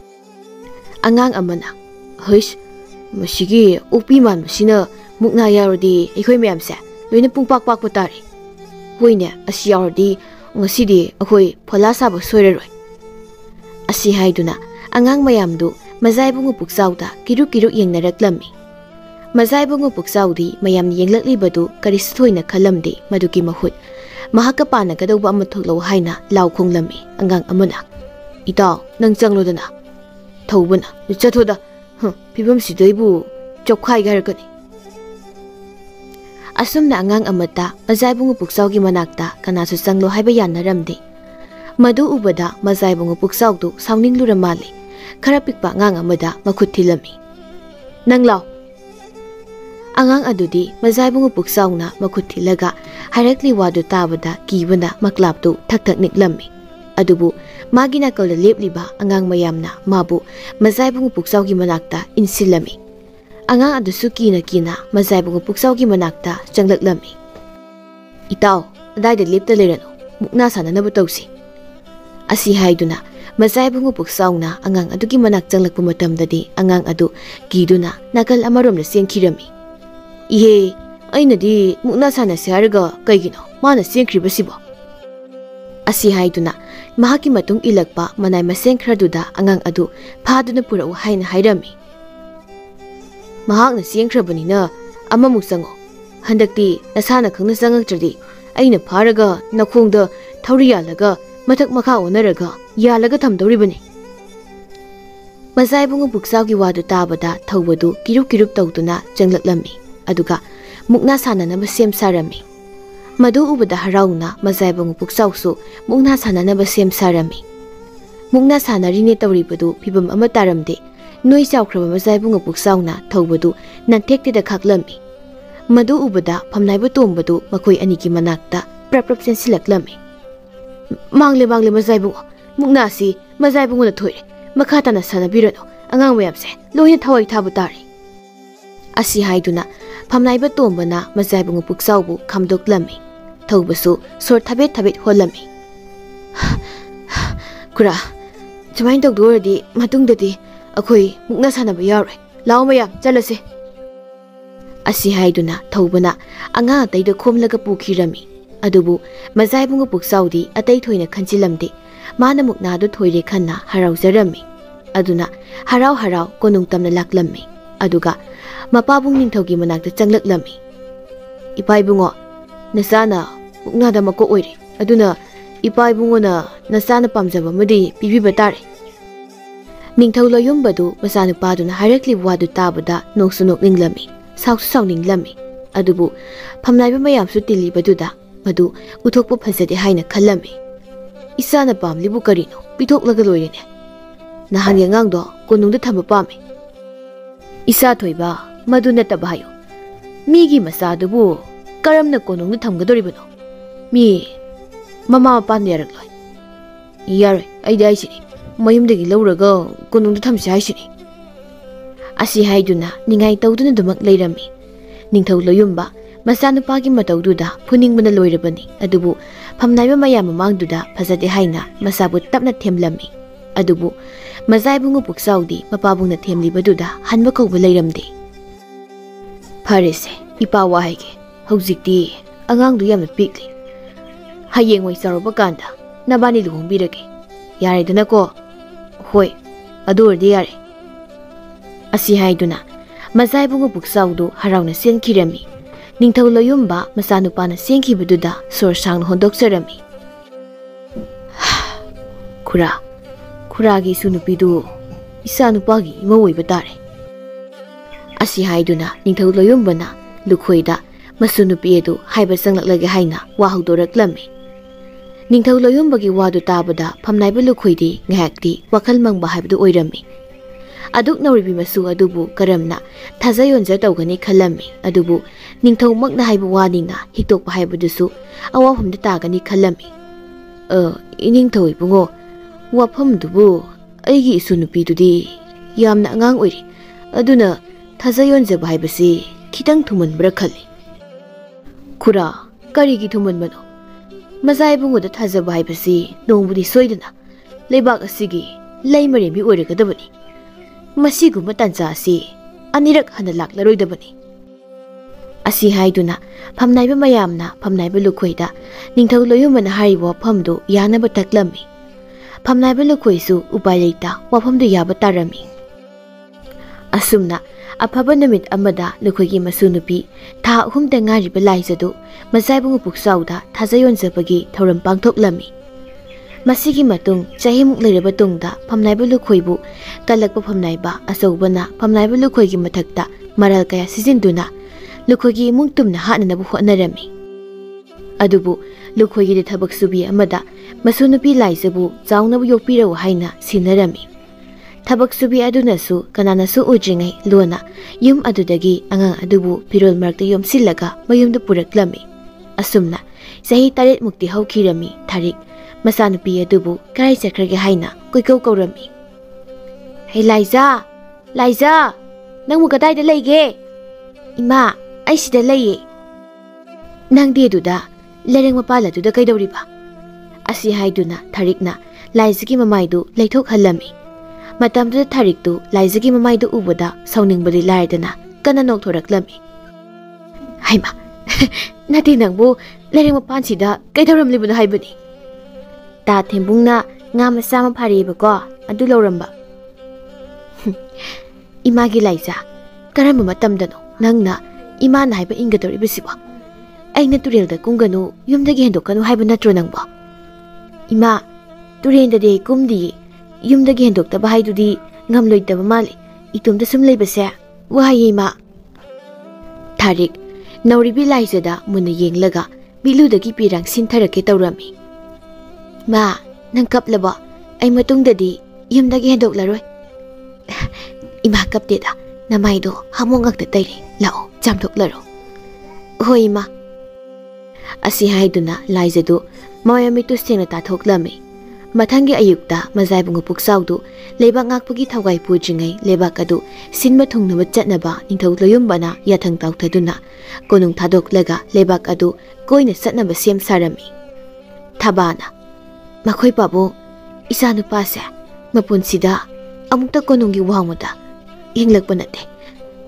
Angang amana hoish masigi opi man masina mukna yarodi ekhoi mayamse loina pungpak pak patari. Hoine asi yarodi ngasidi akhoi phola saba soiraroi. Asi haiduna angang mayamdu mazai bungu puksauda kiruk yengnaraklami. Mazai bungu puksaudi mayam yenglakliबadu karisu thoina khalamde maduki mahut mahaka pana kadauba ama thoklo haina law khonglami angang amana itaw nang changlodana thobana chathoda phibam sidaibu chokkhai garkani. Asumna angang amata mazai bungu puksaugi manakta kanasu changlo haiba yannaramde. Madu ubada mazai bungu puksaudu sauninglu mali khara pikpa ngang amada makhut thilami. Nang law angang adudi mazai bungu puksauna makhut thilaga harakli wadu tabada kibana maklaptu thak niklami. Adubu magina kalda lepliba angang mayamna mabu mazai bungu puksaugi manakta insilami. Angang adusu kina mazai bungu puksaugi manakta changlaklami. Itaw adai de lepta lerano mukna sananabu tawsi. Asi haiduna mazai bungu puksauna angang adugi manak changlakpa matamdadi angang adu kiduna nakal amarom na sengkhirami. Ihe ainadi mukna sanase haraga kaigino mana sengkhribasibo. Asi haiduna mahaki matung ilakpa manai maseng khraduda angang adu phaduna purau haina hairami. Mahakna sengkhrabanina amamuk sango handakti nasana khangna changaktradi aina pharaga nakhongda thauri yalaga mathak makha onaraga yalaga thamdoribani. Mazai bungu puksaugi wadu tabada thawadu kiruk tawduna changlaklami. Aduga mukna sananaba sem sarami. Madu ubada harauna mazai bungu puksausu mukna sananaba sem sarami. Mukna sanarine tawribadu phibam ama taramde noi chawkhraba mazai bungu puksauna thawbadu nanthekte khaklami. Madu ubada phamnaiba tombadu makhoi anigi manakta prap sensilaklami. Mangle mazai bungu mukna si mazai bungu na thoire makha tana sanabirano angang mayamse loina thawai thabu tari. Asi haiduna phamnaiba tombana mazai bungu puksaubu khamdoklami. Thawbasu sor thabet holami. Kura chamain tawdoradi matungdadi akhoi mukna sanaba yaroi law mayam chalase. Asi haiduna thawbana anga atayda khomlaga pukhirami. Adubu mazai bungu puksaudi atay thoina khanchilamde mana mukna du thoire khanna harauzarami. Aduna harau konung tamna laklami. Aduga mapabung ningthaugi manakta changlaklami. Ipai bungo nasana mukna da mako oire aduna ipai bungo na nasana pamjaba madi pibiba tare. Ningthau loyumbadu masanu paduna harakli wadu tabada noksu nokninglami sauksu sauninglami. Adubu phamnaiba mayamsu tilibaduda madu uthokpa phajade haina khallami. Isana pamlibu karino pithoklaga loirene. Nahan yangangdo konungda thamba pame. Isa thoiba madu nataba hayo. Migi masadubu ꯀꯔꯝꯅ ꯀꯣꯅꯨꯡꯗ ꯊꯝꯒꯗꯧꯔꯤꯕꯅꯣ? ꯃꯤ ꯃꯃꯥ ꯃꯄꯥꯅ ꯌꯥꯔꯛꯂꯣꯏ. ꯌꯥꯔꯣꯏ, ꯑꯩꯗꯤ ꯍꯥꯏꯁꯤꯅꯤ. ꯃꯌꯨꯝꯗꯒꯤ ꯂꯧꯔꯒ ꯀꯣꯅꯨꯡꯗ ꯊꯝꯁꯤ ꯍꯥꯏꯁꯤꯅꯤ. ꯑꯁꯤ ꯍꯥꯏꯗꯨꯅ ꯅꯤꯡꯉꯥꯏ ꯇꯧꯗꯨꯅꯗꯨꯃꯛ ꯂꯩꯔꯝꯃꯤ. ꯅꯤꯡꯊꯧ ꯂꯣꯌꯨꯝꯕ ꯃꯆꯥꯅꯨꯄꯥꯒꯤ ꯃꯇꯧꯗꯨꯗ ꯐꯨꯅꯤꯡꯕꯅ ꯂꯣꯏꯔꯕꯅꯤ. ꯑꯗꯨꯕꯨ ꯐꯝꯅꯥꯏꯕ ꯃꯌꯥꯝ ꯃꯃꯥꯡꯗꯨꯗ ꯐꯖꯗꯦ ꯍꯥꯏꯅ ꯃꯁꯥꯕꯨ ꯇꯞꯅ ꯊꯦꯝꯂꯝꯃꯤ. ꯑꯗꯨꯕꯨ ꯃꯖꯥꯏꯕꯨꯡꯉꯣ ꯄꯨꯛꯆꯥꯎꯗꯤ ꯃꯄꯥꯕꯨꯡꯅ ꯊꯦꯝꯂꯤꯕꯗꯨꯗ ꯍꯟꯕ ꯀꯧꯕ ꯂꯩꯔꯝꯗꯦ. ꯐꯔꯦꯁꯦ, ꯏꯄꯥ ꯋꯥ ꯍꯥꯏꯒꯦ. ꯍꯧꯖꯤꯛꯇꯤ ꯑꯉꯥꯡꯗꯨ ꯌꯥꯝꯅ ꯄꯤꯛꯂꯤ. ꯍꯌꯦꯡꯋꯥꯏ ꯆꯥꯎꯔꯛꯄ ꯀꯥꯟꯗ ꯅꯕꯥꯅꯤ ꯂꯨꯍꯣꯡꯕꯤꯔꯒꯦ. ꯌꯥꯔꯦꯗꯅꯀꯣ? ꯍꯣꯏ, ꯑꯗꯨ ꯑꯣꯏꯔꯗꯤ ꯌꯥꯔꯦ. ꯑꯁꯤ ꯍꯥꯏꯗꯨꯅ ꯃꯖꯥꯏꯕꯨꯡꯉꯣ ꯄꯨꯛꯆꯥꯎꯗꯨ ꯍꯔꯥꯎꯅ ꯆꯦꯟꯈꯤꯔꯝꯃꯤ. ꯅꯤꯡꯊꯧ ꯂꯣꯌꯨꯝꯕ ꯃꯆꯥꯅꯨꯄꯥꯅ ꯆꯦꯟꯈꯤꯕꯗꯨꯗ ꯁꯣꯔ ꯁꯥꯡꯅ ꯍꯣꯟꯗꯣꯛꯆꯔꯝꯃꯤ. ꯈꯨꯔꯥꯒꯤ ꯏꯁꯨ ꯅꯨꯄꯤꯗꯨ ꯏꯆꯥ ꯅꯨꯄꯥꯒꯤ ꯏꯃꯧ ꯑꯣꯏꯕ ꯇꯥꯔꯦ. ꯑꯁꯤ ꯍꯥꯏꯗꯨꯅ ꯅꯤꯡꯊꯧ ꯂꯣꯌꯨꯝꯕꯅ ꯂꯨꯈꯣꯏꯗ ꯃꯁꯨ ꯅꯨꯄꯤ ꯑꯗꯨ ꯍꯥꯏꯕ ꯆꯪꯂꯛꯂꯒꯦ ꯍꯥꯏꯅ ꯋꯥ ꯍꯧꯗꯣꯔꯛꯂꯝꯃꯤ. ꯅꯤꯡꯊꯧ ꯂꯣꯌꯨꯝꯕꯒꯤ ꯋꯥꯗꯨ ꯇꯥꯕꯗ ꯐꯝꯅꯥꯏꯕ ꯂꯨꯈꯣꯏꯗꯤ ꯉꯥꯏꯍꯥꯛꯇꯤ ꯋꯥꯈꯜ ꯃꯪꯕ ꯍꯥꯏꯕꯗꯨ ꯑꯣꯏꯔꯝꯃꯤ. ꯑꯗꯨꯛ ꯅꯧꯔꯤꯕꯤ ꯃꯁꯨ ꯑꯗꯨꯕꯨ ꯀꯔꯝꯅ ꯊꯥꯖ ꯌꯣꯟꯖ ꯇꯧꯒꯅꯤ ꯈꯜꯂꯝꯃꯤ. ꯑꯗꯨꯕꯨ ꯅꯤꯡꯊꯧꯃꯛꯅ ꯍꯥꯏꯕ ꯋꯥꯅꯤꯅ ꯍꯤꯛꯇꯣꯛꯄ ꯍꯥꯏꯕꯗꯨꯁꯨ ꯑꯋꯥꯐꯝꯗ ꯇꯥꯒꯅꯤ ꯈꯜꯂꯝꯃꯤ. ꯏꯅꯤꯡꯊꯧ ꯏꯕꯨꯡꯉꯣ, ꯋꯥꯐꯝꯗꯨꯕꯨ ꯑꯩꯒꯤ ꯏꯁꯨ ꯅꯨꯄꯤꯗꯨꯗꯤ ꯌꯥꯝꯅ ꯑꯉꯥꯡ ꯑꯣꯏꯔꯤ. ꯑꯗꯨꯅ ꯊꯥꯖ ꯌꯣꯟꯖꯕ ꯍꯥꯏꯕꯁꯤ ꯈꯤꯇꯪ ꯊꯨꯃꯟꯕ꯭ꯔꯥ ꯈꯜꯂꯤ. ꯈꯨꯔꯥ, ꯀꯔꯤꯒꯤ ꯊꯨꯃꯟꯕꯅꯣ? ꯃꯖꯥꯏꯕꯨꯡꯉꯣꯗ ꯊꯥꯖꯕ ꯍꯥꯏꯕꯁꯤ ꯅꯣꯡꯕꯨꯗꯤ ꯁꯣꯏꯗꯅ ꯂꯩꯕꯥꯛ ꯑꯁꯤꯒꯤ ꯂꯩꯃꯔꯦꯝꯕꯤ ꯑꯣꯏꯔꯒꯗꯕꯅꯤ. ꯃꯁꯤꯒꯨꯝꯕ ꯇꯥꯟꯖꯥ ꯑꯁꯤ ꯑꯅꯤꯔꯛ ꯍꯟꯅ ꯂꯥꯛꯂꯔꯣꯏꯗꯕꯅꯤ. ꯑꯁꯤ ꯍꯥꯏꯗꯨꯅ ꯐꯝꯅꯥꯏꯕ ꯃꯌꯥꯝꯅ ꯐꯝꯅꯥꯏꯕ ꯂꯨꯈꯣꯏꯗ ꯅꯤꯡꯊꯧ ꯂꯣꯌꯨꯝꯕꯅ ꯍꯥꯏꯔꯤꯕ ꯋꯥꯐꯝꯗꯨ ꯌꯥꯅꯕ ꯇꯛꯂꯝꯃꯤ. ꯐꯝꯅꯥꯏꯕ ꯂꯨꯈꯣꯏꯁꯨ ꯎꯄꯥꯏ ꯂꯩꯇ ꯋꯥꯐꯝꯗꯨ ꯌꯥꯕ ꯇꯥꯔꯝꯃꯤ. ꯑꯁꯨꯝꯅ ꯑꯐꯕ ꯅꯨꯃꯤꯠ ꯑꯃꯗ ꯂꯨꯈꯣꯏꯒꯤ ꯃꯁꯨ ꯅꯨꯄꯤ ꯊꯥ 3ꯇ ꯉꯥꯏꯔꯤꯕ ꯂꯥꯏꯖꯗꯨ ꯃꯖꯥꯏꯕꯨꯡꯉꯣ ꯄꯨꯛꯆꯥꯎꯗ ꯊꯥꯖ ꯌꯣꯟꯖꯕꯒꯤ ꯊꯧꯔꯝ ꯄꯥꯡꯊꯣꯛꯂꯝꯃꯤ. ꯃꯁꯤꯒꯤ ꯃꯇꯨꯡ ꯆꯍꯤꯃꯨꯛ ꯂꯩꯔꯕ ꯇꯨꯡꯗ ꯐꯝꯅꯥꯏꯕ ꯂꯨꯈꯣꯏꯕꯨ ꯀꯜꯂꯛꯄ ꯐꯝꯅꯥꯏꯕ ꯑꯆꯧꯕꯅ ꯐꯝꯅꯥꯏꯕ ꯂꯨꯈꯣꯏꯒꯤ ꯃꯊꯛꯇ ꯃꯔꯥꯜ ꯀꯌꯥ ꯁꯤꯖꯤꯟꯗꯨꯅ ꯂꯨꯈꯣꯏꯒꯤ ꯏꯃꯨꯡ ꯇꯨꯝꯅ ꯍꯥꯠꯅꯅꯕ ꯍꯣꯠꯅꯔꯝꯃꯤ. ꯑꯗꯨꯕꯨ ꯂꯨꯈꯣꯏꯒꯤ ꯊꯕꯛ ꯁꯨꯕꯤ ꯑꯃꯗ ꯃꯁꯨ ꯅꯨꯄꯤ ꯂꯥꯏꯖꯕꯨ ꯆꯥꯎꯅꯕ ꯌꯣꯛꯄꯤꯔꯎ ꯍꯥꯏꯅ ꯁꯤꯟꯅꯔꯝꯃꯤ. ꯊꯕꯛ ꯁꯨꯕꯤ ꯑꯗꯨꯅꯁꯨ ꯀꯅꯥꯅꯁꯨ ꯎꯗ꯭ꯔꯤꯉꯩ ꯂꯣꯟꯅ ꯌꯨꯝ ꯑꯗꯨꯗꯒꯤ ꯑꯉꯥꯡ ꯑꯗꯨꯕꯨ ꯐꯤꯔꯣꯜ ꯃꯔꯛꯇ ꯌꯣꯝꯁꯤꯜꯂꯒ ꯃꯌꯨꯝꯗ ꯄꯨꯔꯛꯂꯝꯃꯤ. ꯑꯁꯨꯝꯅ ꯆꯍꯤ 7ꯃꯨꯛꯇꯤ ꯍꯧꯈꯤꯔꯝꯃꯤ. ꯊꯥꯔꯤꯛ ꯃꯆꯥꯅꯨꯄꯤ ꯑꯗꯨꯕꯨ ꯀꯔꯥꯏ ꯆꯠꯈ꯭ꯔꯒꯦ ꯍꯥꯏꯅ ꯀꯣꯏꯀꯧ ꯀꯧꯔꯝꯃꯤ. ꯍꯦ ꯂꯥꯏꯖꯥ, ꯂꯥꯏꯖꯥ, ꯅꯪꯕꯨ ꯀꯗꯥꯏꯗ ꯂꯩꯒꯦ? ꯏꯃꯥ, ꯑꯩ ꯁꯤꯗ ꯂꯩꯌꯦ. ꯅꯪꯗꯤ ꯑꯗꯨꯗ ꯂꯩꯔꯪ ꯃꯄꯥꯜ ꯑꯗꯨꯗ ꯀꯩꯗꯧꯔꯤꯕ? ꯑꯁꯤ ꯍꯥꯏꯗꯨꯅ ꯊꯥꯔꯤꯛꯅ ꯂꯥꯏꯖꯒꯤ ꯃꯃꯥꯏꯗꯨ ꯂꯩꯊꯣꯛꯍꯜꯂꯝꯃꯤ. ꯃꯇꯝꯗꯨꯗ ꯊꯥꯔꯤꯛꯇꯨ ꯂꯥꯏꯖꯒꯤ ꯃꯃꯥꯏꯗꯨ ꯎꯕꯗ ꯁꯥꯎꯅꯤꯡꯕꯗꯤ ꯂꯥꯏꯔꯗꯅ ꯀꯟꯅ ꯅꯣꯛꯊꯣꯔꯛꯂꯝꯃꯤ. ꯍꯩꯃꯥ, ꯅꯠꯇꯦ, ꯅꯪꯕꯨ ꯂꯩꯔꯪ ꯃꯄꯥꯟꯁꯤꯗ ꯀꯩꯗꯧꯔꯝꯂꯤꯕꯅꯣ ꯍꯥꯏꯕꯅꯤ. ꯇꯥ ꯊꯦꯝꯕꯨꯡꯅ ꯉꯥ ꯃꯆꯥ ꯑꯃ ꯐꯥꯔꯤꯑꯕꯀꯣ, ꯑꯗꯨ ꯂꯧꯔꯝꯕ. ꯏꯃꯥꯒꯤ ꯂꯥꯏꯖꯥ, ꯀꯔꯝꯕ ꯃꯇꯝꯗꯅꯣ ꯅꯪꯅ ꯏꯃꯥꯅ ꯍꯥꯏꯕ ꯏꯟꯒꯗꯧꯔꯤꯕꯁꯤꯕꯣ? ꯑꯩꯅ ꯇꯨꯔꯦꯜꯗ ꯀꯨꯝꯒꯅꯨ, ꯌꯨꯝꯗꯒꯤ ꯍꯦꯟꯗꯣꯛꯀꯅꯨ ꯍꯥꯏꯕ ꯅꯠꯇ꯭ꯔꯣ ꯅꯪꯕꯣ? ꯏꯃꯥ, ꯇꯨꯔꯦꯟꯗꯗꯤ ꯑꯩ ꯀꯨꯝꯗꯤꯌꯦ. ꯌꯨꯝꯗꯒꯤ ꯍꯦꯟꯗꯣꯛꯇꯕ ꯍꯥꯏꯗꯨꯗꯤ ꯉꯝꯂꯣꯏꯗꯕ ꯃꯥꯜꯂꯤ. ꯏꯇꯣꯝꯇ ꯁꯨꯝ ꯂꯩꯕꯁꯦ ꯋꯥꯏꯌꯦ ꯏꯃꯥ. ꯊꯥꯔꯤꯛ ꯅꯧꯔꯤꯕꯤ ꯂꯥꯏꯖꯗ ꯃꯨꯟꯅ ꯌꯦꯡꯂꯒ ꯕꯤꯂꯨꯗꯒꯤ ꯄꯤꯔꯥꯡ ꯁꯤꯟꯊꯔꯛꯀꯦ ꯇꯧꯔꯝꯃꯤ. ꯃꯥ, ꯅꯪ ꯀꯞꯂꯕꯣ? ꯑꯩ ꯃꯇꯨꯡꯗꯗꯤ ꯌꯨꯝꯗꯒꯤ ꯍꯦꯟꯗꯣꯛꯂꯔꯣꯏ. ꯏꯃꯥ ꯀꯞꯇꯦꯗ, ꯅꯃꯥꯏꯗꯣ ꯍꯥꯃꯣꯡ ꯉꯛꯇ ꯇꯩꯔꯦ. ꯂꯥꯛꯑꯣ, ꯆꯥꯝꯊꯣꯛꯂꯔꯣ. ꯍꯣꯏ ꯏꯃꯥ. ꯑꯁꯤ ꯍꯥꯏꯗꯨꯅ ꯂꯥꯏꯖꯗꯨ ꯃꯃꯥꯏ ꯃꯃꯤꯠꯇꯨ ꯁꯦꯡꯅ ꯇꯥꯊꯣꯛꯂꯝꯃꯤ. ꯃꯊꯪꯒꯤ ꯑꯌꯨꯛꯇ ꯃꯖꯥꯏꯕꯨꯡꯉꯣ ꯄꯨꯛꯆꯥꯎꯗꯨ ꯂꯩꯕꯥꯛ ꯉꯥꯛꯄꯒꯤ ꯊꯧꯒꯥꯏ ꯄꯨꯗ꯭ꯔꯤꯉꯩ ꯂꯩꯕꯥꯛ ꯑꯗꯨ ꯁꯤꯟꯕ ꯊꯨꯡꯅꯕ ꯆꯠꯅꯕ ꯅꯤꯡꯊꯧ ꯂꯣꯌꯨꯝꯕꯅ ꯌꯥꯊꯪ ꯇꯥꯎꯊꯗꯨꯅ ꯀꯣꯅꯨꯡ ꯊꯥꯗꯣꯛꯂꯒ ꯂꯩꯕꯥꯛ ꯑꯗꯨ ꯀꯣꯏꯅ ꯆꯠꯅꯕ ꯁꯦꯝ ꯁꯥꯔꯝꯃꯤ. ꯊꯕꯥꯅ, ꯃꯈꯣꯏ ꯄꯥꯕꯨꯡ, ꯏꯆꯥ ꯅꯨꯄꯥꯁꯦ ꯃꯄꯨꯟꯁꯤꯗ ꯑꯃꯨꯛꯇ ꯀꯣꯅꯨꯡꯒꯤ ꯋꯥꯡꯃꯗ ꯌꯦꯡꯂꯛꯄ ꯅꯠꯇꯦ.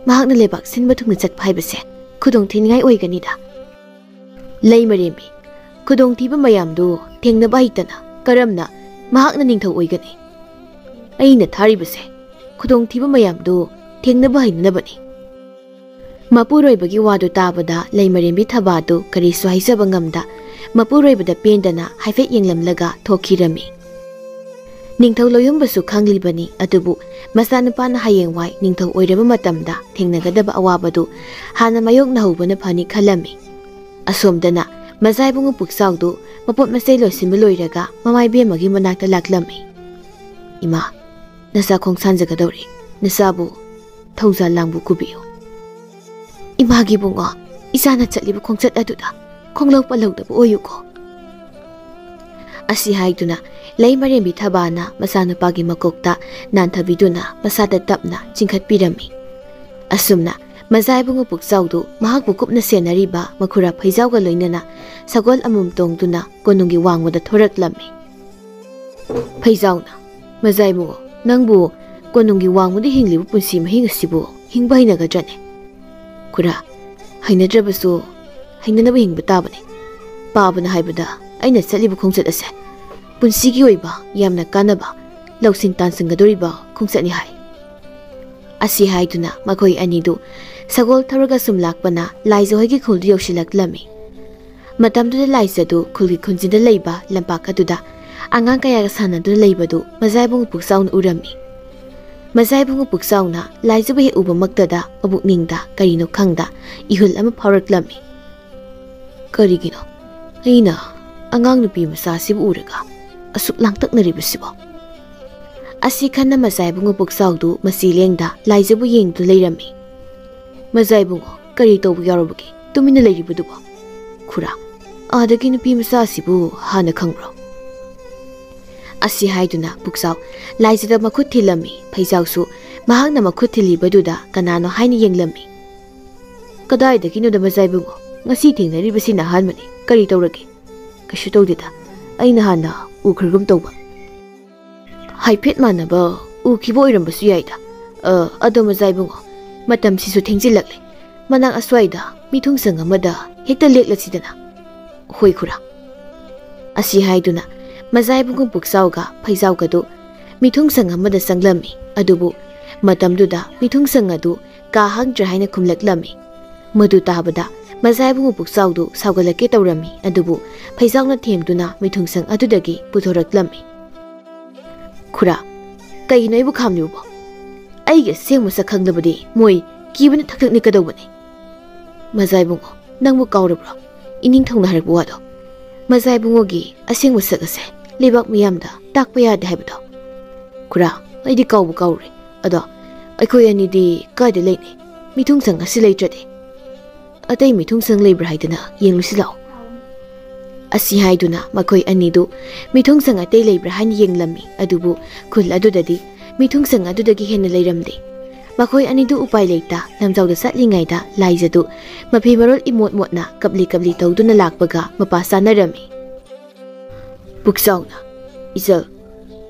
ꯃꯍꯥꯛꯅ ꯂꯩꯕꯥꯛ ꯁꯤꯟꯕ ꯊꯨꯡꯅ ꯆꯠꯄ ꯍꯥꯏꯕꯁꯦ ꯈꯨꯗꯣꯡꯊꯤꯅꯤꯡꯉꯥꯏ ꯑꯣꯏꯒꯅꯤꯗ. ꯂꯩꯃꯔꯦꯝꯕꯤ, ꯈꯨꯗꯣꯡꯊꯤꯕ ꯃꯌꯥꯝꯗꯨ ꯊꯦꯡꯅꯕ ꯍꯩꯇꯅ ꯀꯔꯝꯅ ꯃꯍꯥꯛꯅ ꯅꯤꯡꯊꯧ ꯑꯣꯏꯒꯅꯤ? ꯑꯩꯅ ꯊꯥꯔꯤꯕꯁꯦ ꯈꯨꯗꯣꯡꯊꯤꯕ ꯃꯌꯥꯝꯗꯨ ꯊꯦꯡꯅꯕ ꯍꯩꯅꯅꯕꯅꯤ. ꯃꯄꯨꯔꯣꯏꯕꯒꯤ ꯋꯥꯗꯨ ꯇꯥꯕꯗ ꯂꯩꯃꯔꯦꯝꯕꯤ ꯊꯕꯥꯗꯨ ꯀꯔꯤꯁꯨ ꯍꯥꯏꯖꯕ ꯉꯝꯗ ꯃꯄꯨꯔꯣꯏꯕꯗ ꯄꯦꯟꯗꯅ ꯍꯥꯏꯐꯦꯠ ꯌꯦꯡꯂꯝꯂꯒ ꯊꯣꯛꯈꯤꯔꯝꯃꯤ. ꯅꯤꯡꯊꯧ ꯂꯣꯌꯨꯝꯕꯁꯨ ꯈꯪꯂꯤꯕꯅꯤ. ꯑꯗꯨꯕꯨ ꯃꯆꯥꯅꯨꯄꯥꯅ ꯍꯌꯦꯡꯋꯥꯏ ꯅꯤꯡꯊꯧ ꯑꯣꯏꯔꯕ ꯃꯇꯝꯗ ꯊꯦꯡꯅꯒꯗꯕ ꯑꯋꯥꯕꯗꯨ ꯍꯥꯟꯅ ꯃꯥꯌꯣꯛꯅꯍꯧꯕꯅ ꯐꯅꯤ ꯈꯜꯂꯝꯃꯤ. ꯑꯁꯣꯝꯗꯅ ꯃꯖꯥꯏꯕꯨꯡꯉꯣ ꯄꯨꯛꯆꯥꯎꯗꯨ ꯃꯄꯣꯠ ꯃꯆꯩ ꯂꯣꯏꯁꯤꯟꯕ ꯂꯣꯏꯔꯒ ꯃꯃꯥꯏꯕꯦꯝꯃꯒꯤ ꯃꯅꯥꯛꯇ ꯂꯥꯛꯂꯝꯃꯤ. ꯏꯃꯥ, ꯅꯆꯥ ꯈꯣꯡ ꯁꯥꯟꯖꯒꯗꯧꯔꯤ. ꯅꯆꯥꯕꯨ ꯊꯧꯖꯥꯜ ꯂꯥꯡꯕꯨ ꯀꯨꯕꯤꯌꯨ. ꯏꯃꯥꯒꯤ ꯕꯨꯡꯉꯣ, Isana chatliba khongchat aduda khonglau palauda oyuko. Asi haiduna lei marembi thabana masanupagi makokta nanthabiduna masada tapna chingkhat pirami. Asumna Mazaibungu Puksaudu mahakbu kupna senariba makura phaijauga loinana sagol amum tongduna konungi wangwada thoraklami. Phaijauna Mazaibungu nangbu konungi wangwada hinglibu punsi mahinga sibu hingba hinagadrane. Kura hainadrabasu hainanaba hingba tabane. Paabana haibada aina chalibu khongchat ase punsigi oiba yamna kanaba lausin tansangadoriba khongchatni hai. Asi haiduna makoi anidu sagol tharaga sumlakpana laizo hoigi khuldu yoksilaklami. Matamduda laizadu khulgi khunjinda leiba lampak aduda angang kayaga sanaduna leibadu Mazaibungu Puksauna urami. Mazaibungu Puksauna laizabu he uba maktada mabukningda karino khangda ihul ama phawraklami. Karigino aina angang nupi masasibu uraga asuk langtaknaribasibo. Asi khanna Mazaibungu Puksaudu masilengda laizabu yengdu leirami. Mazaibungu kari tobu yarobagi tumina leiribudubo. Khura adagi nupi masasibu hana khangro. Asi haiduna Puksau laizada makhut thilami phaijausu mahakna makhut thilibaduda kanano haina yenglami. Kadaidagi nuda Mazaibungu ngasi thengnaribasina hanmani kari tawrage kashu tawdida aina hana ukhrgum tawba. Haipet manaba ukibo oirambasu yaida. Ado Mazaibungu matam sisu thengjilakley manang aswaida mithungsang amada hekta leklasidana. Hoi khura. Asi haiduna Mazaibungu Puksauga phaijauga mithungsang amada sanglami adubu matamduda mithungsang adu ka hangdra haina khumlaklami. Madu tabada Mazaibungu Puksaudu saugalake tawrami adubu phaijauna themduna mithungsang adudagi puthoraklami. Khura kai noibu khamnibo aige sengmu sakhangdabadi moi kibana thakthakni kadawbani. Mazaibungu nangbu kaurabro ining thongna harbu wado Mazaibungu gi asengmu sakase lebak miyamda takpa yade haibado. Khura aidi kaubu kaure ado aikhoi ani di kaide leini mithungsang asi leitrade atai mithungsang leibra haidana yenglusilao. Asi haiduna makoi anidu mithungsang atai leibra han yenglami adubu khul adudadi mithungsang adudagi hena leiramde. Makoi anidu upai leita lamjauda satlingaida laizadu mapi marol imot motna kapli kapli tawduna lakbaga mapa sanarami. Puksauna isal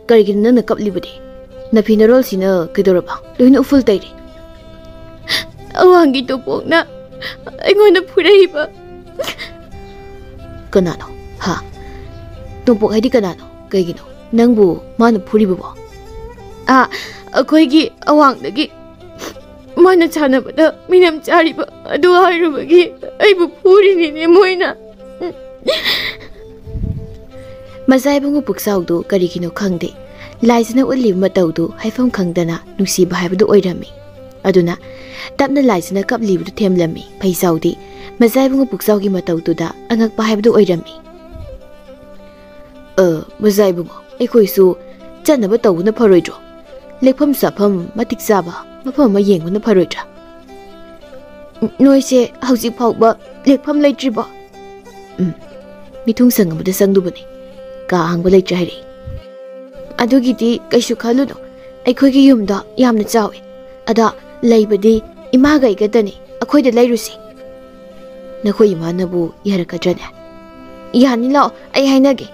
karigin nana kaplibadi napi narol sina kidoraba loina uful tairi. Awangi topokna aingona phuraiba. Kanano ha tumpok haidi kanano kaigino nangbu manu phuribo. Akoigi awangdagi mana chanabada minam chariba adu hairubagi aibu phurinine moina. Mazaibungu Puksaudu karigino khangde laizna ulli mataudu haifam khangdana nusiba haibadu oirami. Aduna tapna laizna kaplibudu themlami phaisaudi Mazaibungu Puksaugi mataududa angakpa haibadu oirami. Mazaibungu aikoisu chanaba tawuna pharoidro lekpham safam matik chaba mafam ma yenguna pharoidra. Noise hauji phauba lekpham leitriba. Mithungsang amada sangdubani ka hangba leitra hairi. Adugidi kaisu khaluno aikhoigi yumda yamna chawe ada leibadi imaga igadani akhoida leirusi. Nakhoi imanabu yarakadrane yani lao ai hainage.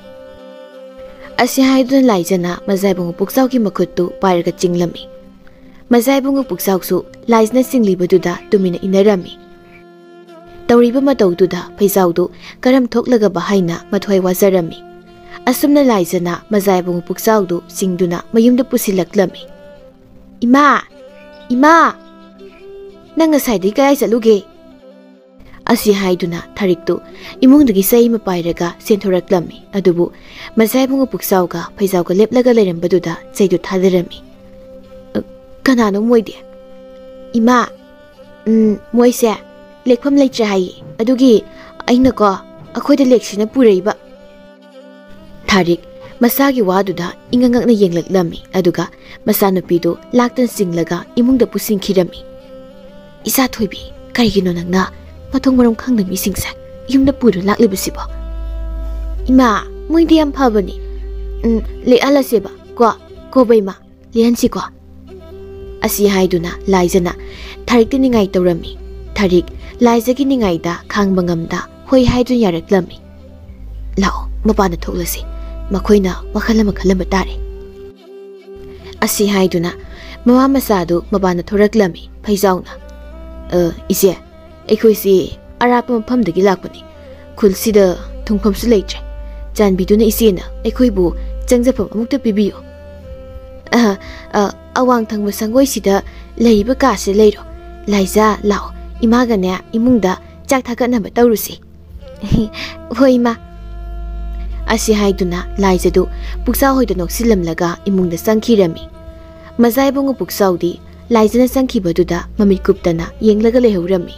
Asi haiduna laizana Mazaibungu Puksaugi makhuttu pairaga chinglami. Mazaibungu Puksausu laizna singlibaduda tumina inarami. Tawriba mataududa phaijaudu karam thoklaga bahaina mathoi wazarami. Asumna laizana Mazaibungu Puksaudu singduna mayumda pusilaklami. Ima nanga saidi kai chaluge. Asi haiduna thariktu imungdagi saima pairaga senthoraklami adubu Mazaibungu Puksauga phaijauga leplaga leirambaduda chaidu thadarami. Kanano moide ima moise lekpham leitra hai adugi aina ko akhoida leksina puraiba. Tharik masagi waduda ingangakna yenglaklami aduga masanupidu laktan singlaga imungda pusingkhirami. Isa thoibi karigino nangna ꯃꯊꯣꯡ ꯃꯔꯝ ꯈꯪꯗꯕ ꯃꯤꯁꯤꯡꯁꯦ ꯌꯨꯝꯗ ꯄꯨꯔ ꯂꯥꯛꯂꯤꯕꯁꯤꯕꯣ? ꯏꯃꯥ, ꯃꯣꯏꯗꯤ ꯌꯥꯝ ꯐꯕꯅꯤ. ꯂꯦꯛꯍꯜꯂꯁꯦꯕ ꯀꯣ ꯕꯩꯃꯥ, ꯂꯦꯛꯍꯟꯁꯤꯀꯣ. ꯑꯁꯤ ꯍꯥꯏꯗꯨꯅ ꯂꯥꯏꯖꯅ ꯊꯥꯔꯤꯛꯇ ꯅꯤꯡꯉꯥꯏ ꯇꯧꯔꯝꯃꯤ. ꯊꯥꯔꯤꯛ ꯂꯥꯏꯖꯒꯤ ꯅꯤꯡꯉꯥꯏꯗ ꯈꯥꯡꯕ ꯉꯝꯗ ꯍꯣꯏ ꯍꯥꯏꯗꯨꯅ ꯌꯥꯔꯛꯂꯝꯃꯤ. ꯂꯥꯛꯑꯣ ꯃꯄꯥꯟꯗ ꯊꯣꯛꯂꯁꯤ, ꯃꯈꯣꯏꯅ ꯋꯥꯈꯜ ꯑꯃ ꯈꯜꯂꯝꯕ ꯇꯥꯔꯦ. ꯑꯁꯤ ꯍꯥꯏꯗꯨꯅ ꯃꯃꯥ ꯃꯆꯥꯗꯨ ꯃꯄꯥꯟꯗ ꯊꯣꯔꯛꯂꯝꯃꯤ. ꯐꯩꯖꯥꯎꯅ, ꯏꯆꯦ, ꯑꯩꯈꯣꯏꯁꯤ ꯑꯔꯥꯞꯄ ꯃꯐꯝꯗꯒꯤ ꯂꯥꯛꯄꯅꯤ. ꯈꯨꯜꯁꯤꯗ ꯊꯨꯡꯐꯝꯁꯨ ꯂꯩꯇ꯭ꯔꯦ. ꯆꯥꯟꯕꯤꯗꯨꯅ ꯏꯆꯦꯅ ꯑꯩꯈꯣꯏꯕꯨ ꯆꯪꯖꯐꯝ ꯑꯃꯨꯛꯇ ꯄꯤꯕꯤꯌꯨ. ꯑꯋꯥꯡ ꯊꯪꯕ ꯁꯪꯒꯣꯏꯁꯤꯗ ꯂꯩꯔꯤꯕ ꯀꯥꯁꯤ ꯂꯩꯔꯣ. ꯂꯥꯏꯖꯥ, ꯂꯥꯛꯑꯣ, 이마가네 이뭉다 짝타가나마 떠오르시. 호이마. 아시 하이두나 라이제도 북사호이도 녹실람라가 이뭉다 쌍키라미. 마자이봉의 북사우디 라이제나 쌍키바두다 마밋 굽다나 옌라가 레호라미.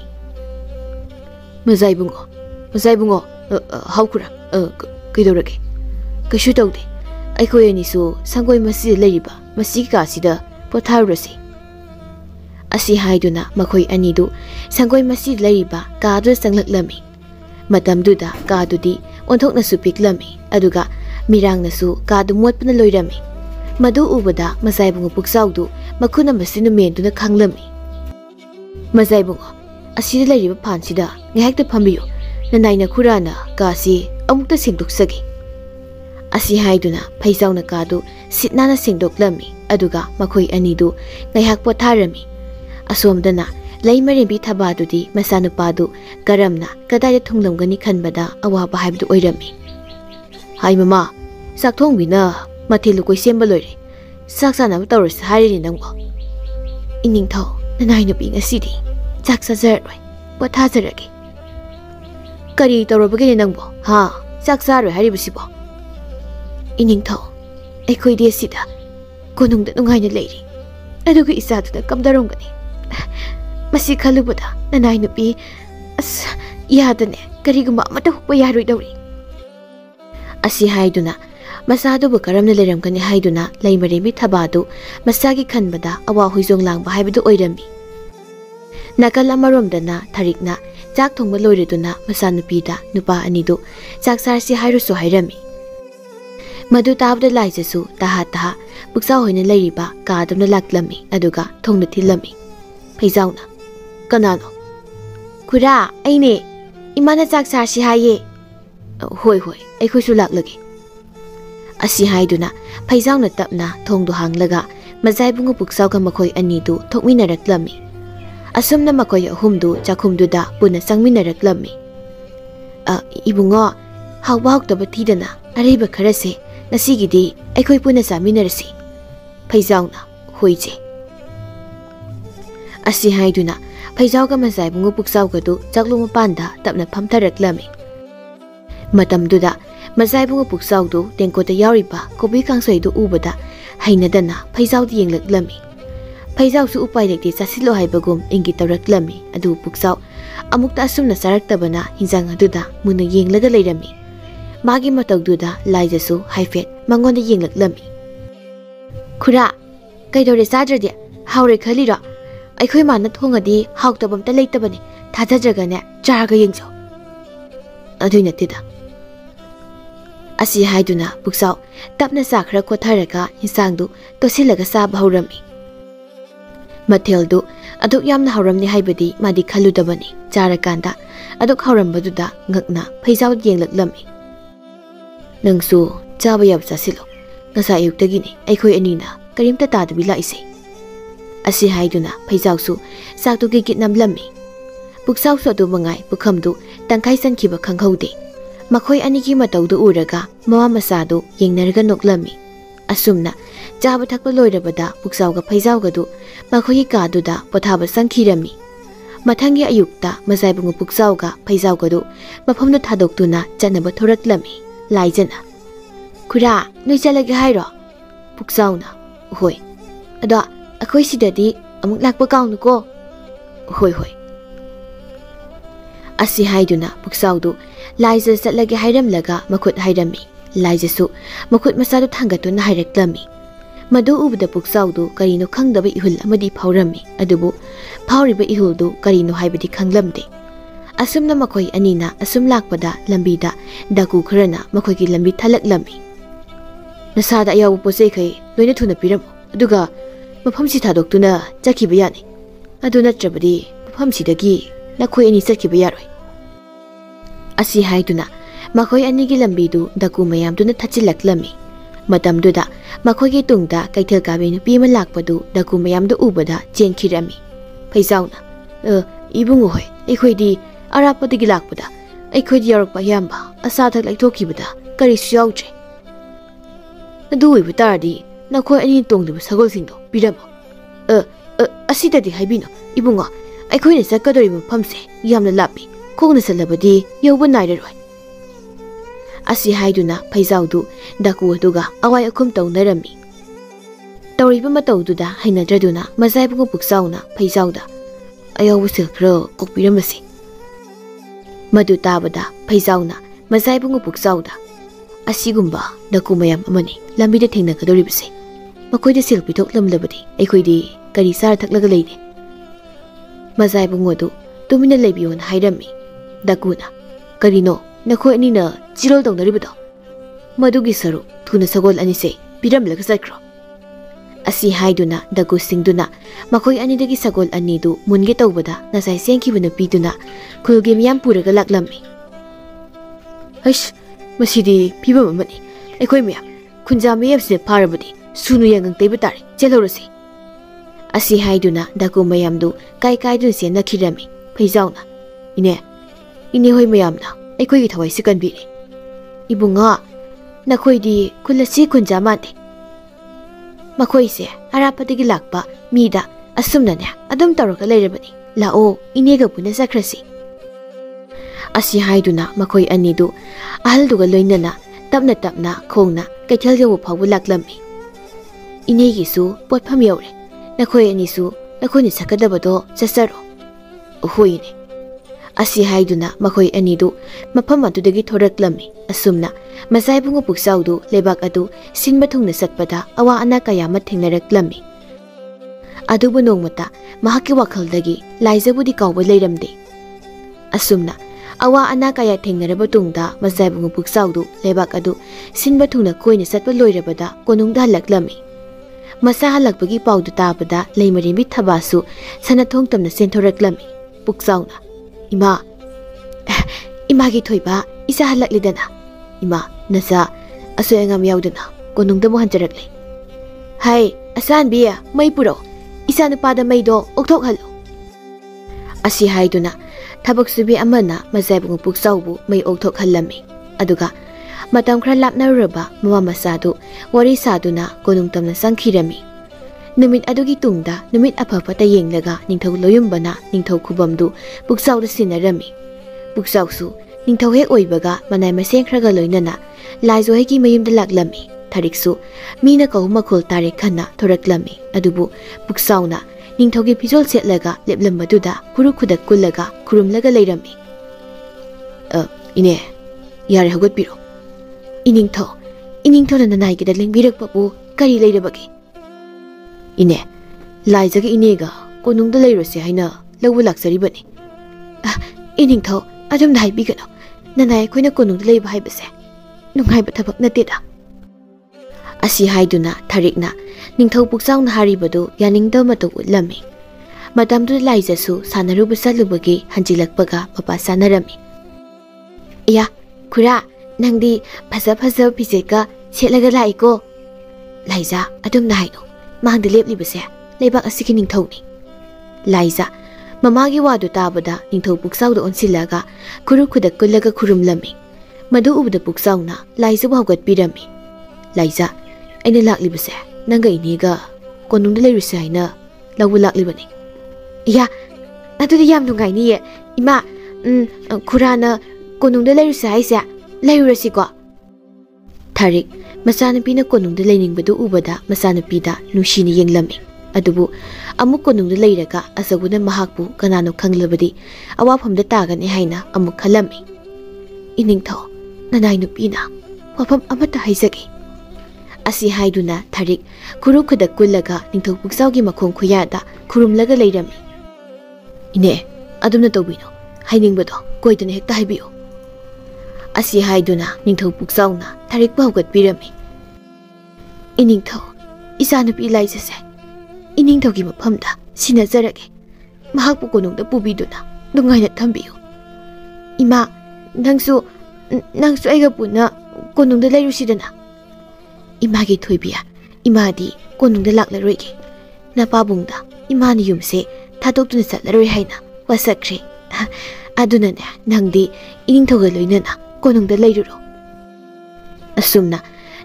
마자이봉어 하우쿠라 그이도라게 그슈 tꯧde ꯑꯩꯈꯣꯏ ꯑꯅꯤꯁꯨ ꯁꯪꯒꯣꯏ ꯃꯁꯤꯗ ꯂꯩꯔꯤꯕ ꯃꯁꯤꯒꯤ ꯀꯥꯁꯤꯗ ꯄꯣꯊꯥꯔꯨꯔꯁꯤ. ꯑꯁꯤ ꯍꯥꯏꯗꯨꯅ ꯃꯈꯣꯏ ꯑꯅꯤꯗꯨ ꯁꯪꯒꯣꯏ ꯃꯁꯤꯗ ꯂꯩꯔꯤꯕ ꯀꯥꯗꯨꯗ ꯆꯪꯂꯛꯂꯝꯃꯤ. ꯃꯇꯝꯗꯨꯗ ꯀꯥꯗꯨꯗꯤ ꯑꯣꯟꯊꯣꯛꯅꯁꯨ ꯄꯤꯛꯂꯝꯃꯤ, ꯑꯗꯨꯒ ꯃꯤꯔꯥꯡꯅꯁꯨ ꯀꯥꯗꯨ ꯃꯣꯠꯄꯅ ꯂꯣꯏꯔꯝꯃꯤ. ꯃꯗꯨ ꯎꯕꯗ ꯃꯖꯥꯏꯕꯨꯡꯉꯣ ꯄꯨꯛꯆꯥꯎꯗꯨ ꯃꯈꯨꯠ ꯑꯃꯁꯤꯅ ꯃꯦꯟꯗꯨꯅ ꯈꯪꯂꯝꯃꯤ. ꯃꯖꯥꯏꯕꯨꯡꯉꯣ, ꯑꯁꯤꯗ ꯂꯩꯔꯤꯕ ꯐꯥꯟꯁꯤꯗ ꯉꯥꯏꯍꯥꯛꯇ ꯐꯝꯕꯤꯌꯨ. ꯅꯅꯥꯏꯅ ꯈꯨꯔꯥꯅ ꯀꯥꯁꯤ ꯑꯃꯨꯛꯇ ꯁꯦꯡꯗꯣꯛꯆꯒꯦ. ꯑꯁꯤ ꯍꯥꯏꯗꯨꯅ ꯐꯩꯖꯥꯎꯅ ꯀꯥꯗꯨ ꯁꯤꯠ ꯅꯥꯟꯅ ꯁꯦꯡꯗꯣꯛꯂꯝꯃꯤ, ꯑꯗꯨꯒ ꯃꯈꯣꯏ ꯑꯅꯤꯗꯨ ꯉꯥꯏꯍꯥꯛ ꯄꯣꯊꯥꯔꯝꯃꯤ. ꯑꯁꯣꯝꯗꯅ ꯂꯩꯃꯔꯦꯝꯕꯤ ꯊꯕꯥꯗꯨꯗꯤ ꯃꯆꯥꯅꯨꯄꯥꯗꯨ ꯀꯔꯝꯅ ꯀꯗꯥꯏꯗ ꯊꯨꯡꯂꯝꯒꯅꯤ ꯈꯟꯕꯗ ꯑꯋꯥꯕ ꯍꯥꯏꯕꯗꯨ ꯑꯣꯏꯔꯝꯃꯤ. ꯍꯥꯏ ꯃꯃꯥ, ꯆꯥꯛ ꯊꯣꯡꯕꯤꯅ ꯃꯊꯦꯜ ꯂꯨꯀꯣꯏ ꯁꯦꯝꯕ ꯂꯣꯏꯔꯦ. ꯆꯥꯛ ꯆꯥꯅꯕ ꯇꯧꯔꯁꯤ ꯍꯥꯏꯔꯤꯅꯤ ꯅꯪꯕꯣ. ꯏꯅꯤꯡꯊꯧ, ꯅꯅꯥꯏ ꯅꯨꯄꯤ ꯉꯁꯤꯗꯤ ꯆꯥꯛ ꯆꯥꯖꯔꯔꯣꯏ, ꯄꯣꯊꯥꯖꯔꯒꯦ. ꯀꯔꯤ ꯇꯧꯔꯕꯒꯦꯅꯦ ꯅꯪꯕꯣ? ꯆꯥꯛ ꯆꯥꯔꯣꯏ ꯍꯥꯏꯔꯤꯕꯁꯤꯕꯣ? 이닝ꯊꯧ, ꯑꯩꯈꯣꯏꯗꯤ ꯑꯁꯤꯗ ꯀꯣꯅꯨꯡꯗ ꯅꯨꯡꯉꯥꯏꯅ ꯂꯩꯔꯤ, ꯑꯗꯨꯒ ꯏꯆꯥꯗꯨꯅ ꯀꯝꯗꯧꯔꯝꯒꯅꯤ? ꯃꯁꯤ ꯈꯜꯂꯨꯕꯗ ꯅꯅꯥꯏ ꯅꯨꯄꯤ ꯌꯥꯗꯅꯦ ꯀꯔꯤꯒꯨꯝꯕ ꯑꯃꯠꯇ ꯍꯨꯛꯄ ꯌꯥꯔꯣꯏꯗꯧꯔꯤ. ꯑꯁꯤ ꯍꯥꯏꯗꯨꯅ ꯃꯆꯥꯗꯨꯕꯨ ꯀꯔꯝꯅ ꯂꯩꯔꯝꯒꯅꯤ ꯍꯥꯏꯗꯨꯅ ꯂꯩꯃꯔꯦꯝꯕꯤ ꯊꯕꯥꯗꯨ ꯃꯁꯥꯒꯤ ꯈꯟꯕꯗ ꯑꯋꯥ ꯍꯨꯏꯖꯣꯡ ꯂꯥꯡꯕ ꯍꯥꯏꯕꯗꯨ ꯑꯣꯏꯔꯝꯃꯤ. ꯅꯥꯀꯜ ꯑꯃꯔꯣꯝꯗꯅ ꯊꯥꯔꯤꯛꯅ ꯆꯥꯛ ꯊꯣꯡꯕ ꯂꯣꯏꯔꯗꯨꯅ ꯃꯆꯥꯅꯨꯄꯤꯗ ꯅꯨꯄꯥ ꯑꯅꯤꯗꯨ ꯆꯥꯛ ꯆꯥꯔꯁꯤ ꯍꯥꯏꯔꯁꯨ ꯍꯥꯏꯔꯝꯃꯤ. ꯃꯗꯨ ꯇꯥꯕꯗ ꯂꯥꯏꯖꯁꯨ ꯇꯍꯥ ꯄꯨꯛꯆꯥꯎ ꯍꯣꯏꯅ ꯂꯩꯔꯤꯕ ꯀꯥꯗꯨꯅ ꯂꯥꯛꯂꯝꯃꯤ, ꯑꯗꯨꯒ ꯊꯣꯡꯅ ꯊꯤꯜꯂꯝꯃꯤ. ꯐꯩꯖꯥꯎꯅ, ꯀꯅꯥꯅꯣ? ꯈꯨꯔꯥ, ꯑꯩꯅꯦ. ꯏꯃꯥꯅ ꯆꯥꯛ ꯆꯥꯔꯁꯤ ꯍꯥꯏꯌꯦ. ꯍꯣꯏ ꯑꯩꯈꯣꯏꯁꯨ ꯂꯥꯛꯂꯒꯦ. ꯑꯁꯤ ꯍꯥꯏꯗꯨꯅ ꯐꯩꯖꯥꯎꯅ ꯇꯞꯅ ꯊꯣꯡꯗꯨ ꯍꯥꯡꯂꯒ ꯃꯖꯥꯏꯕꯨꯡꯉꯣ ꯄꯨꯛꯆꯥꯎꯒ ꯃꯈꯣꯏ ꯑꯅꯤꯗꯨ ꯊꯣꯛꯃꯤꯟꯅꯔꯛꯂꯝꯃꯤ. ꯑꯁꯨꯝꯅ ꯃꯈꯣꯏ ꯑꯍꯨꯝꯗꯨ ꯆꯥꯛꯈꯨꯝꯗꯨꯗ ꯄꯨꯟꯅ ꯆꯪꯃꯤꯟꯅꯔꯛꯂꯝꯃꯤ. ꯏꯕꯨꯡꯉꯣ, ꯍꯥꯎꯕ ꯍꯥꯎꯇꯕ ꯊꯤꯗꯅ ꯑꯔꯩꯕ ꯈꯔꯁꯦ ꯉꯁꯤꯒꯤꯗꯤ ꯑꯩꯈꯣꯏ ꯄꯨꯟꯅ ꯆꯥꯃꯤꯟꯅꯔꯁꯤ. ꯐꯩꯖꯥꯎꯅ, ꯍꯣꯏꯆꯦ. ꯑꯁꯤ ꯍꯥꯏꯗꯨꯅ ꯐꯩꯖꯥꯎꯒ ꯃꯖꯥꯏꯕꯨꯡꯉꯣ ꯄꯨꯛꯆꯥꯎꯒꯗꯨ ꯆꯥꯛꯂꯣ ꯃꯄꯥꯟꯗ ꯇꯞꯅ ꯐꯝꯊꯔꯛꯂꯝꯃꯤ. ꯃꯇꯝꯗꯨꯗ ꯃꯖꯥꯏꯕꯨꯡꯉꯣ ꯄꯨꯛꯆꯥꯎꯗꯨ ꯇꯦꯡꯀꯣꯠꯇ ꯌꯥꯎꯔꯤꯕ ꯀꯣꯕꯤ ꯀꯥꯡꯁꯣꯏꯗꯨ ꯎꯕꯗ ꯍꯩꯅꯗꯅ ꯐꯩꯖꯥꯎꯗ ꯌꯦꯡꯂꯛꯂꯝꯃꯤ. ꯐꯩꯖꯥꯎꯁꯨ ꯎꯄꯥꯏ ꯂꯩꯇꯦ ꯆꯥꯁꯤꯜꯂꯣ ꯍꯥꯏꯕꯒꯨꯝ ꯏꯪꯒꯤꯠ ꯇꯧꯔꯛꯂꯝꯃꯤ. ꯑꯗꯨ ꯄꯨꯛꯆꯥꯎ ꯑꯃꯨꯛꯇ ꯑꯁꯨꯝꯅ ꯆꯥꯔꯛꯇꯕꯅ ꯍꯤꯟꯖꯥꯡ ꯑꯗꯨꯗ ꯃꯨꯟꯅ ꯌꯦꯡꯂꯒ ꯂꯩꯔꯝꯃꯤ. ꯃꯥꯒꯤ ꯃꯇꯧꯗꯨꯗ ꯂꯥꯏꯖꯁꯨ ꯍꯥꯏꯐꯦꯠ ꯃꯉꯣꯟꯗ ꯌꯦꯡꯂꯛꯂꯝꯃꯤ. ꯈꯨꯔꯥ, ꯀꯩꯗꯧꯔꯦ ꯆꯥꯗ꯭ꯔꯗꯤ? ꯍꯥꯎꯔꯦ ꯈꯜꯂꯤꯔꯣ? ꯑꯩꯈꯣꯏ ꯃꯥꯅ ꯊꯣꯡꯉꯗꯤ ꯍꯥꯎꯇꯕ ꯑꯝꯇ ꯂꯩꯇꯕꯅꯤ. ꯊꯥꯖꯗ꯭ꯔꯒꯅꯦ ꯆꯥꯔꯒ ꯌꯦꯡꯖꯧ. ꯑꯗꯨꯏ ꯅꯠꯇꯦꯗ. ꯑꯁꯤ ꯍꯥꯏꯗꯨꯅ ꯄꯨꯛꯆꯥꯎ ꯇꯞꯅ ꯆꯥ ꯈꯔ ꯈꯣꯊꯔꯒ ꯍꯤꯟꯖꯥꯡꯗꯨ ꯇꯣꯠꯁꯤꯜꯂꯒ ꯆꯥꯕ ꯍꯧꯔꯝꯃꯤ. ꯃꯊꯦꯜꯗꯨ ꯑꯗꯨꯛ ꯌꯥꯝꯅ ꯍꯧꯔꯝꯅꯤ ꯍꯥꯏꯕꯗꯤ ꯃꯥꯗꯤ ꯈꯜꯂꯨꯗꯕꯅꯤ. ꯆꯥꯔꯀꯥꯟꯗ ꯑꯗꯨꯛ ꯍꯧꯔꯝꯕꯗꯨꯗ ꯉꯛꯅ ꯐꯩꯖꯥꯎ ꯌꯦꯡꯂꯛꯂꯝꯃꯤ. ꯅꯪꯁꯨ ꯆꯥꯕ ꯌꯥꯕ ꯆꯥꯁꯤꯜꯂꯣ. ꯉꯁꯥꯏ ꯑꯌꯨꯛꯇꯒꯤꯅꯤ ꯑꯩꯈꯣꯏ ꯑꯅꯤꯅ ꯀꯔꯤꯝꯇ ꯇꯥꯗꯕꯤ ꯂꯥꯛꯏꯁꯦ. ꯑꯁꯤ ꯍꯥꯏꯗꯨꯅ ꯐꯩꯖꯥꯎꯁꯨ ꯆꯥꯛꯇꯨ ꯒꯤꯠ ꯅꯝꯂꯝꯃꯤ. ꯄꯨꯛꯆꯥꯎꯁꯨ ꯑꯗꯨ ꯃꯉꯥꯏ ꯄꯨꯈꯝꯗꯨ ꯇꯪꯈꯥꯏ ꯆꯟꯈꯤꯕ ꯈꯪꯍꯧꯗꯦ. ꯃꯈꯣꯏ ꯑꯅꯤꯒꯤ ꯃꯇꯧꯗꯨ ꯎꯔꯒ ꯃꯃꯥ ꯃꯆꯥꯗꯨ ꯌꯦꯡꯅꯔꯒ ꯅꯣꯛꯂꯝꯃꯤ. ꯑꯁꯨꯝꯅ ꯆꯥꯕ ꯊꯛꯄ ꯂꯣꯏꯔꯕꯗ ꯄꯨꯛꯆꯥꯎꯒ ꯐꯩꯖꯥꯎꯒꯗꯨ ꯃꯈꯣꯏꯒꯤ ꯀꯥꯗꯨꯗ ꯄꯣꯊꯥꯕ ꯆꯪꯈꯤꯔꯝꯃꯤ. ꯃꯊꯪꯒꯤ ꯑꯌꯨꯛꯇ ꯃꯖꯥꯏꯕꯨꯡꯉꯣ ꯄꯨꯛꯆꯥꯎꯒ ꯐꯩꯖꯥꯎꯒꯗꯨ ꯃꯐꯝꯗꯨ ꯊꯥꯗꯣꯛꯇꯨꯅ ꯆꯠꯅꯕ ꯊꯣꯔꯛꯂꯝꯃꯤ. ꯂꯥꯏꯖꯅ, ꯈꯨꯔꯥ, ꯅꯣꯏ ꯆꯠꯂꯒꯦ ꯍꯥꯏꯔꯣ? ꯄꯨꯛꯆꯥꯎꯅ, ꯍꯣꯏ. ꯑꯗꯣ ꯑꯩꯈꯣꯏ ꯁꯤꯗꯗꯤ ꯑꯃꯨꯛ ꯂꯥꯛꯄ ꯀꯥꯎꯅꯨꯀꯣ. ꯍꯣꯏ. ꯑꯁꯤ ꯍꯥꯏꯗꯨꯅ ꯄꯨꯛꯆꯥꯎꯗꯨ ꯂꯥꯏꯖ ꯆꯠꯂꯒꯦ ꯍꯥꯏꯔꯝꯂꯒ ꯃꯈꯨꯠ ꯍꯥꯏꯔꯝꯃꯤ. ꯂꯥꯏꯖꯁꯨ ꯃꯈꯨꯠ ꯃꯆꯥꯗꯨ ꯊꯥꯡꯒꯠꯇꯨꯅ ꯍꯥꯏꯔꯛꯂꯝꯃꯤ. ꯃꯗꯨ ꯎꯕꯗ ꯄꯨꯛꯆꯥꯎꯗꯨ ꯀꯔꯤꯅꯣ ꯈꯪꯗꯕ ꯏꯍꯨꯜ ꯑꯃꯗꯤ ꯐꯥꯎꯔꯝꯃꯤ. ꯑꯗꯨꯕꯨ ꯐꯥꯎꯔꯤꯕ ꯏꯍꯨꯜꯗꯨ ꯀꯔꯤꯅꯣ ꯍꯥꯏꯕꯗꯤ ꯈꯪꯂꯝꯗꯦ. Asumna makhoi anina asum lakpada lambida daku kharana makhoigi lambi thalaklammi. Nasada ayawu posei khai loina thuna piram aduga mafamsi thadoktuna chakhiba yani. Adu natrabadi mafamsidagi nakhoi ani chakhiba yaroi. Asi haiduna makhoi anigi lambidu daku mayamduna thachilaklammi. Matamduda makhoigi tungda kaithal kabe nupi ama lakpadu daku mayamdu ubada chenkhirami. Phaizauna ibungu hoi aikhoi arapatigi lakpada aikhoi yarakpa yamba asathak laithokibada karisu yaudre. Adu oibu taradi nakhoi ani tongdibu sagolsingdo piramo. Asidadi haibino ibunga aikhoi na sakadori mafamse yamna lapi khongna salabadi yauba nairaroi. Asi haiduna Phaizaudu daku aduga awai akhum taunarammi. Tauriba mataududa hainadraduna Mazaibungu Puksauna Phaizauda ayawu silkhra kokpiramasi. Madu tabada Phaizauna Mazaibungu Puksauda asigumba daku mayam amani lambida thengnagadoribase. Makoida sil pithoklamlabadi aikhoi kari sar thaklaga leine. Mazaibungu adu tumina leibiyon hairammi. Dakuna karino nakhoi anina chirol taugnaribado madugi saru thuna sagol anise piramlaga sakro. Asi haiduna dagu singduna makhoi anidagi sagol anidu munge taubada nasai sengkhibana piduna khulge miyam puraga laklammi. Aish masidi pibam amani aikhoi miyam khunja miyamsine pharabadi sunu yangang teiba tare chelorasi. Asi haiduna dagu mayamdu kai kaidun se nakhirami. Phaizauna ine hoi mayamna aikhoi gi thawai sikanbiri. Ibunga nakhoi khulasi khunja mate. Makhoi se arapatigi lakpa mida asumnane adum taraga leirabani lao inega puna sakrasi. Asi haiduna makhoi anidu ahalduga loinana tapna khongna kaithal yawu phawu laklammi. Inegi su potpham yaure nakhoi anisu nakhoi sakadabado chasaro hoine. Asi haiduna makhoi anidu mafam adudagi thoraklammi asumna Mazaibungu Puksaudu lebak adu sinba thungna satpada awa ana kayama thengnaraklammi. Adubu nongmata mahaki wakhaldagi laijabudi kawba leiramde. Asumna awa ana kaya thengnaraba tungda Mazaibungu Puksaudu lebak adu sinba thungna koina satpa loirabada konungda halaklammi. Masa halakpagi paudu tabada leimarimbi thabasu sanathong tamna senthoraklammi. Puksauna imagi thoiba isa halaklidana. Ima nasa asoy angam yaudana konungda mo hanjarakle. Hai asan biya may puro isa nupada maydo okthok halo. Asi haiduna thabak subi amana Mazaibungu Puksaubu may okthok hallammi. Aduga matam khra lapnaruraba mama masadu wari saduna konung tamna sangkhirami. Numit adugi tungda numit apapata yenglaga ningthau loyumbana ningthau khubamdu Puksauda sinarami. Puksausu ningthau hek oibaga manai maseng khraga loinana laizo heki mayumda laklammi. Thariksu mina kahu makhol tare khanna thoraklammi. Adubu Puksauna ningthaugi pijol setlaga leplambaduda puru khudak kullaga khurumlaga leirammi. Ine yare hogatpiro. Iningthau na nanaigida lengbirakpabu kari leirabagi. Ine laijaga inega konungda leirose haina lawbu laksaribani. Iningthau adum dai bigano nanai koina konungda leiba haibase nunghaiba thabak nateda. Asi haiduna tharikna ningthau Puksauna haribadu yaningda matu utlammi. Matamdu laijasu sanarubu salubagi hanjilakpaga papa sanarami. Ya khura nangdi phaja phiseka selaga laiko. Laija adum naino mangda leplibase leibak asiki ningthauni. Laija mamagi wadu tabada ningthau Puksauda onsilaga khuru khudak kullaga khurumlammi. Madu ubda Puksauna laija haugatpirami. Laija aina laklibase nanga inega konungda leiruse haina lawbu laklibani. Ya adudi yam nungaini ye ima khurana konungda leiruse haise leirusiko. Tharik masanapina konungda leiningbadu ubada masanapida nushini yenglammi. Adubu amuk konungda leiraga asaguna mahakbu kanano khanglabadi awafamda tagani haina amuk khalammi. Iningthau nanai nupina wafam amata haizagi. Asi haiduna Tharik khuru khudak kullaga ningthau Puksaugi makhong khuyada khurumlaga leirammi. Ine adumna tobino ꯍꯥꯏꯅꯤꯡꯕꯗꯣ ꯀꯣꯏꯗꯅ ꯍꯦꯛꯇ ꯍꯥꯏꯕꯤꯌꯨ ꯑꯁꯤ ꯍꯥꯏꯗꯨꯅ ꯅꯤꯡꯊꯧ ꯄꯨꯛꯆꯥꯎꯅ ꯊꯥꯔꯤꯛꯄ ꯍꯧꯒꯠꯄꯤꯔꯝꯃꯤ ꯏꯅꯤꯡꯊꯧ ꯏꯆꯥꯅꯨꯄꯤ ꯂꯥꯏꯖꯁꯦ ꯏꯅꯤꯡꯊꯧꯒꯤ ꯃꯐꯝꯗ ꯁꯤꯟꯅꯖꯔꯒꯦ ꯃꯍꯥꯛꯄꯨ ꯀꯣꯅꯨꯡꯗ ꯄꯨꯕꯤꯗꯨꯅ ꯅꯨꯡꯉꯥꯏꯅ ꯊꯝꯕꯤꯌꯨ ꯏꯃꯥ ꯅꯪꯁꯨ ꯑꯩꯒ ꯄꯨꯟꯅ ꯀꯣꯅꯨꯡꯗ ꯂꯩꯔꯨꯁꯤꯗꯅ 이마기 토이비야 이마디 꼬능데 락라로이게 나빠봉다 이마니 윰세 타독두는 쌀라로이 하이나 와사크리 아두나네 낭디 이닝토가 로이나나 꼬능데 레이루로 asumna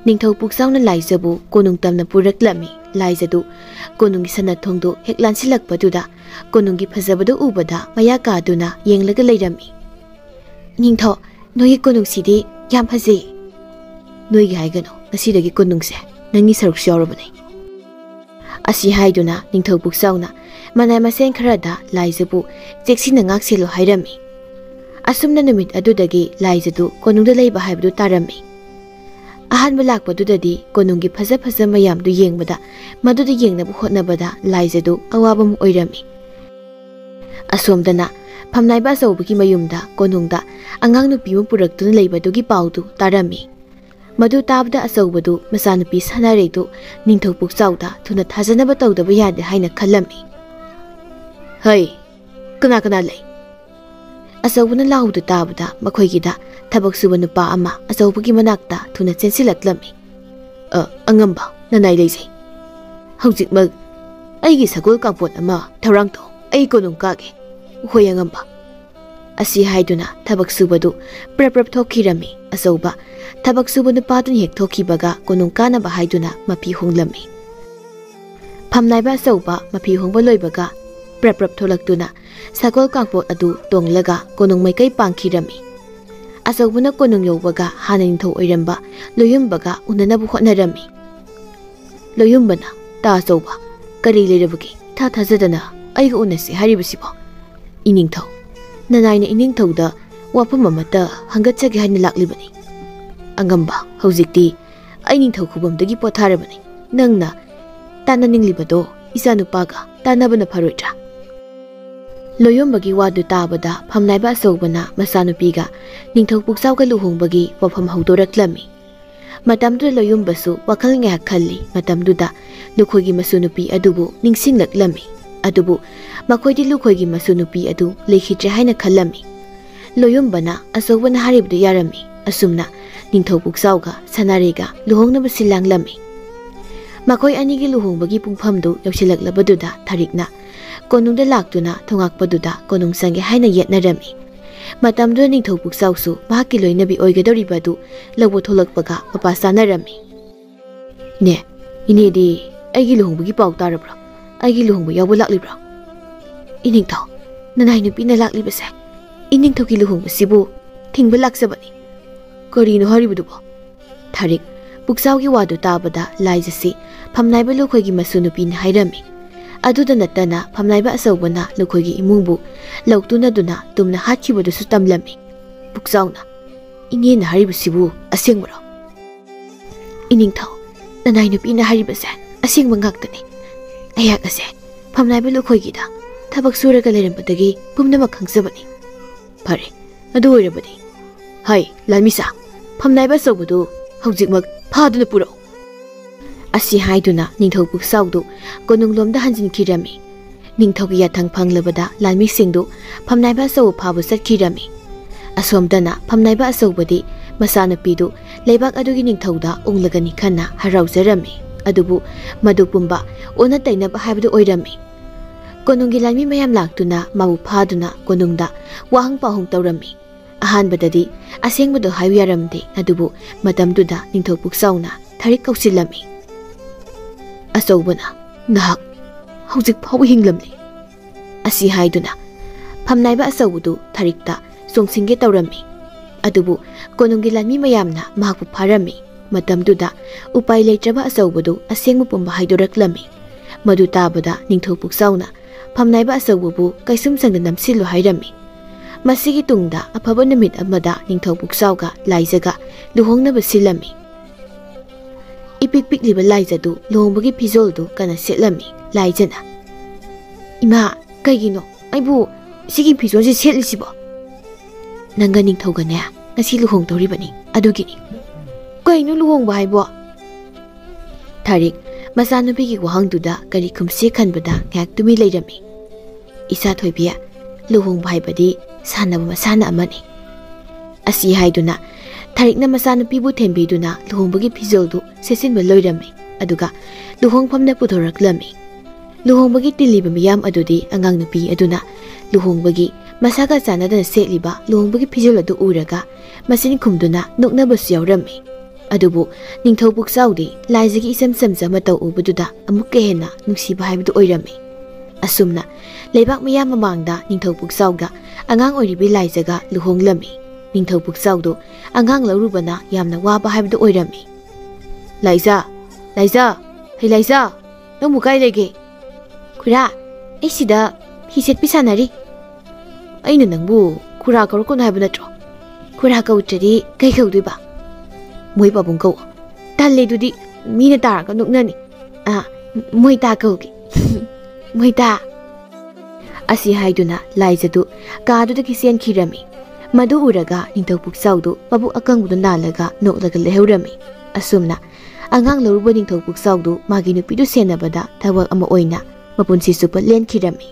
닝토 북사우나 라이자부 꼬능땀나 부락라미 라이자두 꼬능기 사나통도 헥란실락바두다 꼬능기 파자바도 우바다 마야까두나 옌라가 레이라미 닝토 너희 꼬능시디 얌 파지 너희가 하이가노 ꯑꯁꯤꯗꯒꯤ ꯀꯣꯅꯨꯡꯁꯦ ꯅꯪꯒꯤ ꯁꯔꯨꯛꯁꯨ ꯌꯥꯎꯔꯕꯅꯤ ꯑꯁꯤ ꯍꯥꯏꯗꯨꯅ ꯅꯤꯡꯊꯧ ꯄꯨꯛꯆꯥꯎꯅ ꯃꯅꯥꯏ ꯃꯁꯦꯟ ꯈꯔꯗ ꯂꯥꯏꯖꯕꯨ ꯆꯦꯛꯁꯤꯟꯅ ꯉꯥꯛꯁꯦꯜꯂꯨ ꯍꯥꯏꯔꯝꯃꯤ ꯑꯁꯨꯝꯅ ꯅꯨꯃꯤꯠ ꯑꯗꯨꯗꯒꯤ ꯂꯥꯏꯖꯗꯨ ꯀꯣꯅꯨꯡꯗ ꯂꯩꯕ ꯍꯥꯏꯕꯗꯨ ꯇꯥꯔꯝꯃꯤ ꯑꯍꯥꯟꯕ ꯂꯥꯛꯄꯗꯨꯗꯗꯤ ꯀꯣꯅꯨꯡꯒꯤ ꯐꯖ ꯃꯌꯥꯝꯗꯨ ꯌꯦꯡꯕꯗ ꯃꯗꯨꯗ ꯌꯦꯡꯅꯕ ꯍꯣꯠꯅꯕꯗ ꯂꯥꯏꯖꯗꯨ ꯑꯋꯥꯕ ꯑꯃ ꯑꯣꯏꯔꯝꯃꯤ ꯑꯁꯣꯝꯗꯅ ꯐꯝꯅꯥꯏꯕ ꯑꯆꯧꯕꯒꯤ ꯃꯌꯨꯝꯗ ꯀꯣꯅꯨꯡꯗ ꯑꯉꯥꯡ ꯅꯨꯄꯤ ꯑꯃ ꯄꯨꯔꯛꯇꯨꯅ ꯂꯩꯕꯗꯨꯒꯤ ꯄꯥꯎꯗꯨ ꯇꯥꯔꯝꯃꯤ मधु ताबदा अचौबदु मचानुपी सानारेदु निंथौ पुक्चाउदा थुना थाजनबा तौदबा यादे हाइना खल्लमी है कना लै अचौबना लाउदु ताबदा मखोइगिदा थबक सुबा नुपा अमा अचौबगी मनाक्ता थुना चेंसिलक्लमी अंगम्बा ननाइ लैजै हौजिकमग अइगी सगोल कांपोट अमा थौरांथो अइ कोनुं कागे होय अंगम्बा असी हाइदुना थबक सुबदु प्रप्रप थोखिरमी अचौबा थबक सुबा नुपादुन हेक थोखिबगा कोनुं कानबा हाइदुना मफी होंगलमी फमनाइबा अचौबा मफी होंबा लोइबगा प्रप्रप थोलक्तुना सगोल कांपोट अदु तोंगलगा कोनुं मैकै पांखिरमी अचौबना कोनुं यौबगा हाना निंथौ ओइरंबा लोयुंबगा उननबु होटनरमी लोयुंबना ता अचौबा करी लेरबगी था थाजदना अइगा उनसे हारिबसिबो इनिंथौ ननाइना इनिंथौदा वाफम अमता हंगतसगे हाइना लाक्लिबनी अंगम्बा हौजिक्ति अइ निंथौ खुबमदगी पोथारबनी नंगना तानानिंगलिबदो इचानुपागा तानाबना फरोइद्रा लोयोंबगी वादु ताबदा फमनाइबा अचौबना मचानुपीगा निंथौ पुक्चाउगा लुहोंबगी वफम हौदोरक्लमी मतमदुदा लोयोंबसु वखल ngak खल्ली मतमदुदा लुखोगी मसुनुपी अदुबु निंगसिंगलक्लमी अदुबु मखोइदि लुखोगी मसुनुपी अदु लेखित्रे हाइना खल्लमी लोयोंबना अचौबना हारिबदु यारमी असुमना निंथौ पुक्चाउगा सनारेगा लुहोंगनबा सिलांगलमी मखोइ अनिगी लुहोंबगी पुंगफमदु यौसिलक्लबदुदा थारिकना कोनुंगदा लाक्तुना थोंगाकपदुदा कोनुंग संगे हाइना येतनरमी मतमदुदा निंथौ पुक्चाउसु महाकि लोइनबी ओइगदोरिबदु लबो थोलक्पगा मपा सानरमी ने इनेदी अइगी लुहोंबगी पाउ तारब्रो अइगी लुहोंबा यावबा लाक्लिब्रो इनिंथौ ननाइ नुपीना लाक्लिबसे इनिंथौगी लुहोंबसिबु थिंगबा लाक्सबनी करीनो हरिबदुबो थारिक पुक्चाउगी वादु ताबदा लाइजसी फमनाइबा लुखोइगी मसुनुपीना हाइरमी अदुदा नत्तना फमनाइबा अचौबना लुखोइगी इमुंगबु लौतुनदुना तुमना हातखिबदुसु तमलमी पुक्चाउना इनेना हारिबसिबु असेंगबरो इनिंथौ ननाइ नुपीना हारिबसे असेंगबा ngaktani अयाक असे फमनाइबा लुखोइगीदा थबक सुरगा लेरंबदगी पुमनमक खंगजबनी फरे अदु ओइरबदी हाय लालमिसा फमनाइबा अचौबदु हौजिकमक फादुना पुरो असी हाइदुना निंथौ पुक्चाउदु कोनुंगलोमदा हंजिनखिरमी निंथौगी याथंग फंगलबदा लालमिसिंगदु फमनाइबा अचौब फाबु चटखिरमी असोमदना फमनाइबा अचौबदी मचानुपीदु लेबाक अदुगी निंथौदा उंगलगनी खन्ना हराउजरमी अदुबु मदुपुंबा ओना तैनबा हाइबदु ओइरमी कोनुंगी लालमी मयाम लाक्तुना माबु फादुना कोनुंगदा वाहंग पाहुंग तौरमी अहानबददी असेंगबदु हाइबु यारमदे अदुबु मतमदुदा निंथौ पुक्चाउना थारिक कौसिलमी अचौबना नहाक हौजिक फाउ हिंगलमनी असी हाइदुना फमनाइबा अचौबदु थारिकता सोंसिंगे तौरमी अदुबु कोनुंगी लालमी मयामना महाकु फारमी मतमदुदा उपाय लेत्रबा अचौबदु असेंगबु पुंबा हाइदोरक्लमी मदु ताबदा निंथौ पुक्चाउना फमनाइबा अचौबबु कैसुम संग नमसिलु हाइरमी मसिगी तुंगदा अफबा नमित अमदा निंथौ पुक्चाउगा लाइजगा लुहोंगनबा सिलमी इपिक पिकलिबा लाइजदु लुहोंबगी फिजोलदु कना सेटलमी लाइजना इमा कैगिनो आइबु सिगी फिजोलसे सेटलिसिबो ꯅꯪꯒ ꯅꯤꯡꯊꯧꯒꯅꯦ ꯉꯁꯤ ꯂꯨꯍꯣꯡꯗꯧꯔꯤꯕꯅꯤ ꯑꯗꯨꯒꯤꯅꯤ ꯀꯩꯅꯣ ꯂꯨꯍꯣꯡꯕ ꯍꯥꯏꯕꯣ ꯊꯥꯔꯤꯛ ꯃꯆꯥꯅꯨꯄꯤꯒꯤ ꯋꯥꯍꯪꯗꯨꯗ ꯀꯔꯤ ꯈꯨꯝꯁꯤ ꯈꯟꯕꯗ ꯉꯥꯏꯍꯥꯛ ꯇꯨꯃꯤ ꯂꯩꯔꯝꯃꯤ ꯏꯆꯥ ꯊꯣꯏꯕꯤ ꯂꯨꯍꯣꯡꯕ ꯍꯥꯏꯕꯗꯤ ꯁꯥꯟꯅꯕ ꯃꯁꯥꯟꯅ ꯑꯃꯅꯤ ꯑꯁꯤ ꯍꯥꯏꯗꯨꯅ ꯊꯥꯔꯤꯛꯅ ꯃꯆꯥꯅꯨꯄꯤꯕꯨ ꯊꯦꯝꯕꯤꯗꯨꯅ ꯂꯨꯍꯣꯡꯕꯒꯤ ꯐꯤꯖꯣꯜꯗꯨ ꯁꯦꯠꯆꯤꯟꯕ ꯂꯣꯏꯔꯝꯃꯤ ꯑꯗꯨꯒ ꯂꯨꯍꯣꯡꯐꯝꯗ ꯄꯨꯊꯣꯔꯛꯂꯝꯃꯤ ꯂꯨꯍꯣꯡꯕꯒꯤ ꯇꯤꯜꯂꯤꯕ ꯃꯤꯌꯥꯝ ꯑꯗꯨꯗꯤ ꯑꯉꯥꯡ ꯅꯨꯄꯤ ꯑꯗꯨꯅ ꯂꯨꯍꯣꯡꯕꯒꯤ ꯃꯁꯥꯒ ꯆꯥꯟꯅꯗꯅ ꯁꯦꯠꯂꯤꯕ ꯂꯨꯍꯣꯡꯕꯒꯤ ꯐꯤꯖꯣꯜ ꯑꯗꯨ ꯎꯔꯒ ꯃꯆꯤꯟ ꯈꯨꯝꯗꯨꯅ ꯅꯣꯛꯅꯕꯁꯨ ꯌꯥꯎꯔꯝꯃꯤ ꯑꯗꯨꯕꯨ ꯅꯤꯡꯊꯧ ꯄꯨꯛꯆꯥꯎꯗꯤ ꯂꯥꯏꯖꯒꯤ ꯏꯆꯝ ꯆꯝꯖ ꯃꯇꯧ ꯎꯕꯗꯨꯗ ꯑꯃꯨꯛꯀ ꯍꯦꯟꯅ ꯅꯨꯡꯁꯤꯕ ꯍꯥꯏꯕꯗꯨ ꯑꯣꯏꯔꯝꯃꯤ ꯑꯁꯨꯝꯅ ꯂꯩꯕꯥꯛ ꯃꯤꯌꯥꯝ ꯃꯃꯥꯡꯗ ꯅꯤꯡꯊꯧ ꯄꯨꯛꯆꯥꯎꯒ ꯑꯉꯥꯡ ꯑꯣꯏꯔꯤꯕꯤ ꯂꯥꯏꯖꯒ ꯂꯨꯍꯣꯡꯂꯝꯃꯤ ꯅꯤꯡꯊꯧ ꯄꯨꯛꯆꯥꯎꯗꯨ ꯑꯉꯥꯡ ꯂꯧꯔꯨꯕꯅ ꯌꯥꯝꯅ ꯋꯥꯕ ꯍꯥꯏꯕꯗꯨ ꯑꯣꯏꯔꯝꯃꯤ ꯂꯥꯏꯖ ꯂꯥꯏꯖ ꯍꯩ ꯂꯥꯏꯖ ꯅꯪꯕꯨ ꯀꯥꯏ ꯂꯩꯒꯦ ꯈꯨꯔꯥ ꯑꯩ ꯁꯤꯗ ꯐꯤ ꯁꯦꯠꯄꯤ ꯁꯥꯟꯅꯔꯤ ꯑꯩꯅ ꯅꯪꯕꯨ ꯈꯨꯔꯥ ꯀꯧꯔꯛꯀꯅꯨ ꯍꯥꯏꯕ ꯅꯠꯇ꯭ꯔꯣ ꯈꯨꯔꯥ ꯀꯧꯗ꯭ꯔꯗꯤ ꯀꯩ ꯀꯧꯗꯣꯏꯕ ꯃꯣꯏ ꯄꯥꯕꯨꯡ ꯀꯧ ꯇꯜꯂꯦ ꯑꯗꯨꯗꯤ ꯃꯤꯅ ꯇꯥꯔꯒ ꯅꯣꯛꯅꯅꯤ ꯃꯣꯏꯇꯥ ꯀꯧꯒꯦ ꯃꯣꯏꯇꯥ ꯑꯁꯤ ꯍꯥꯏꯗꯨꯅ ꯂꯥꯏꯖꯗꯨ ꯀꯥꯗꯨꯗꯒꯤ ꯆꯦꯟꯈꯤꯔꯝꯃꯤ ꯃꯗꯨ ꯎꯔꯒ ꯅꯤꯡꯊꯧ ꯄꯨꯛꯆꯥꯎꯗꯨ ꯃꯕꯨꯛ ꯑꯀꯪꯕꯗꯨ ꯅꯥꯜꯂꯒ ꯅꯣꯛꯂꯒ ꯂꯩꯍꯧꯔꯝꯃꯤ ꯑꯁꯨꯝꯅ ꯑꯉꯥꯡ ꯂꯧꯔꯨꯕ ꯅꯤꯡꯊꯧ ꯄꯨꯛꯆꯥꯎꯗꯨ ꯃꯥꯒꯤ ꯅꯨꯄꯤꯗꯨ ꯁꯦꯟꯅꯕꯗ ꯊꯕꯛ ꯑꯃ ꯑꯣꯏꯅ ꯃꯄꯨꯟꯁꯤ ꯆꯨꯞꯄ ꯂꯦꯟꯈꯤꯔꯝꯃꯤ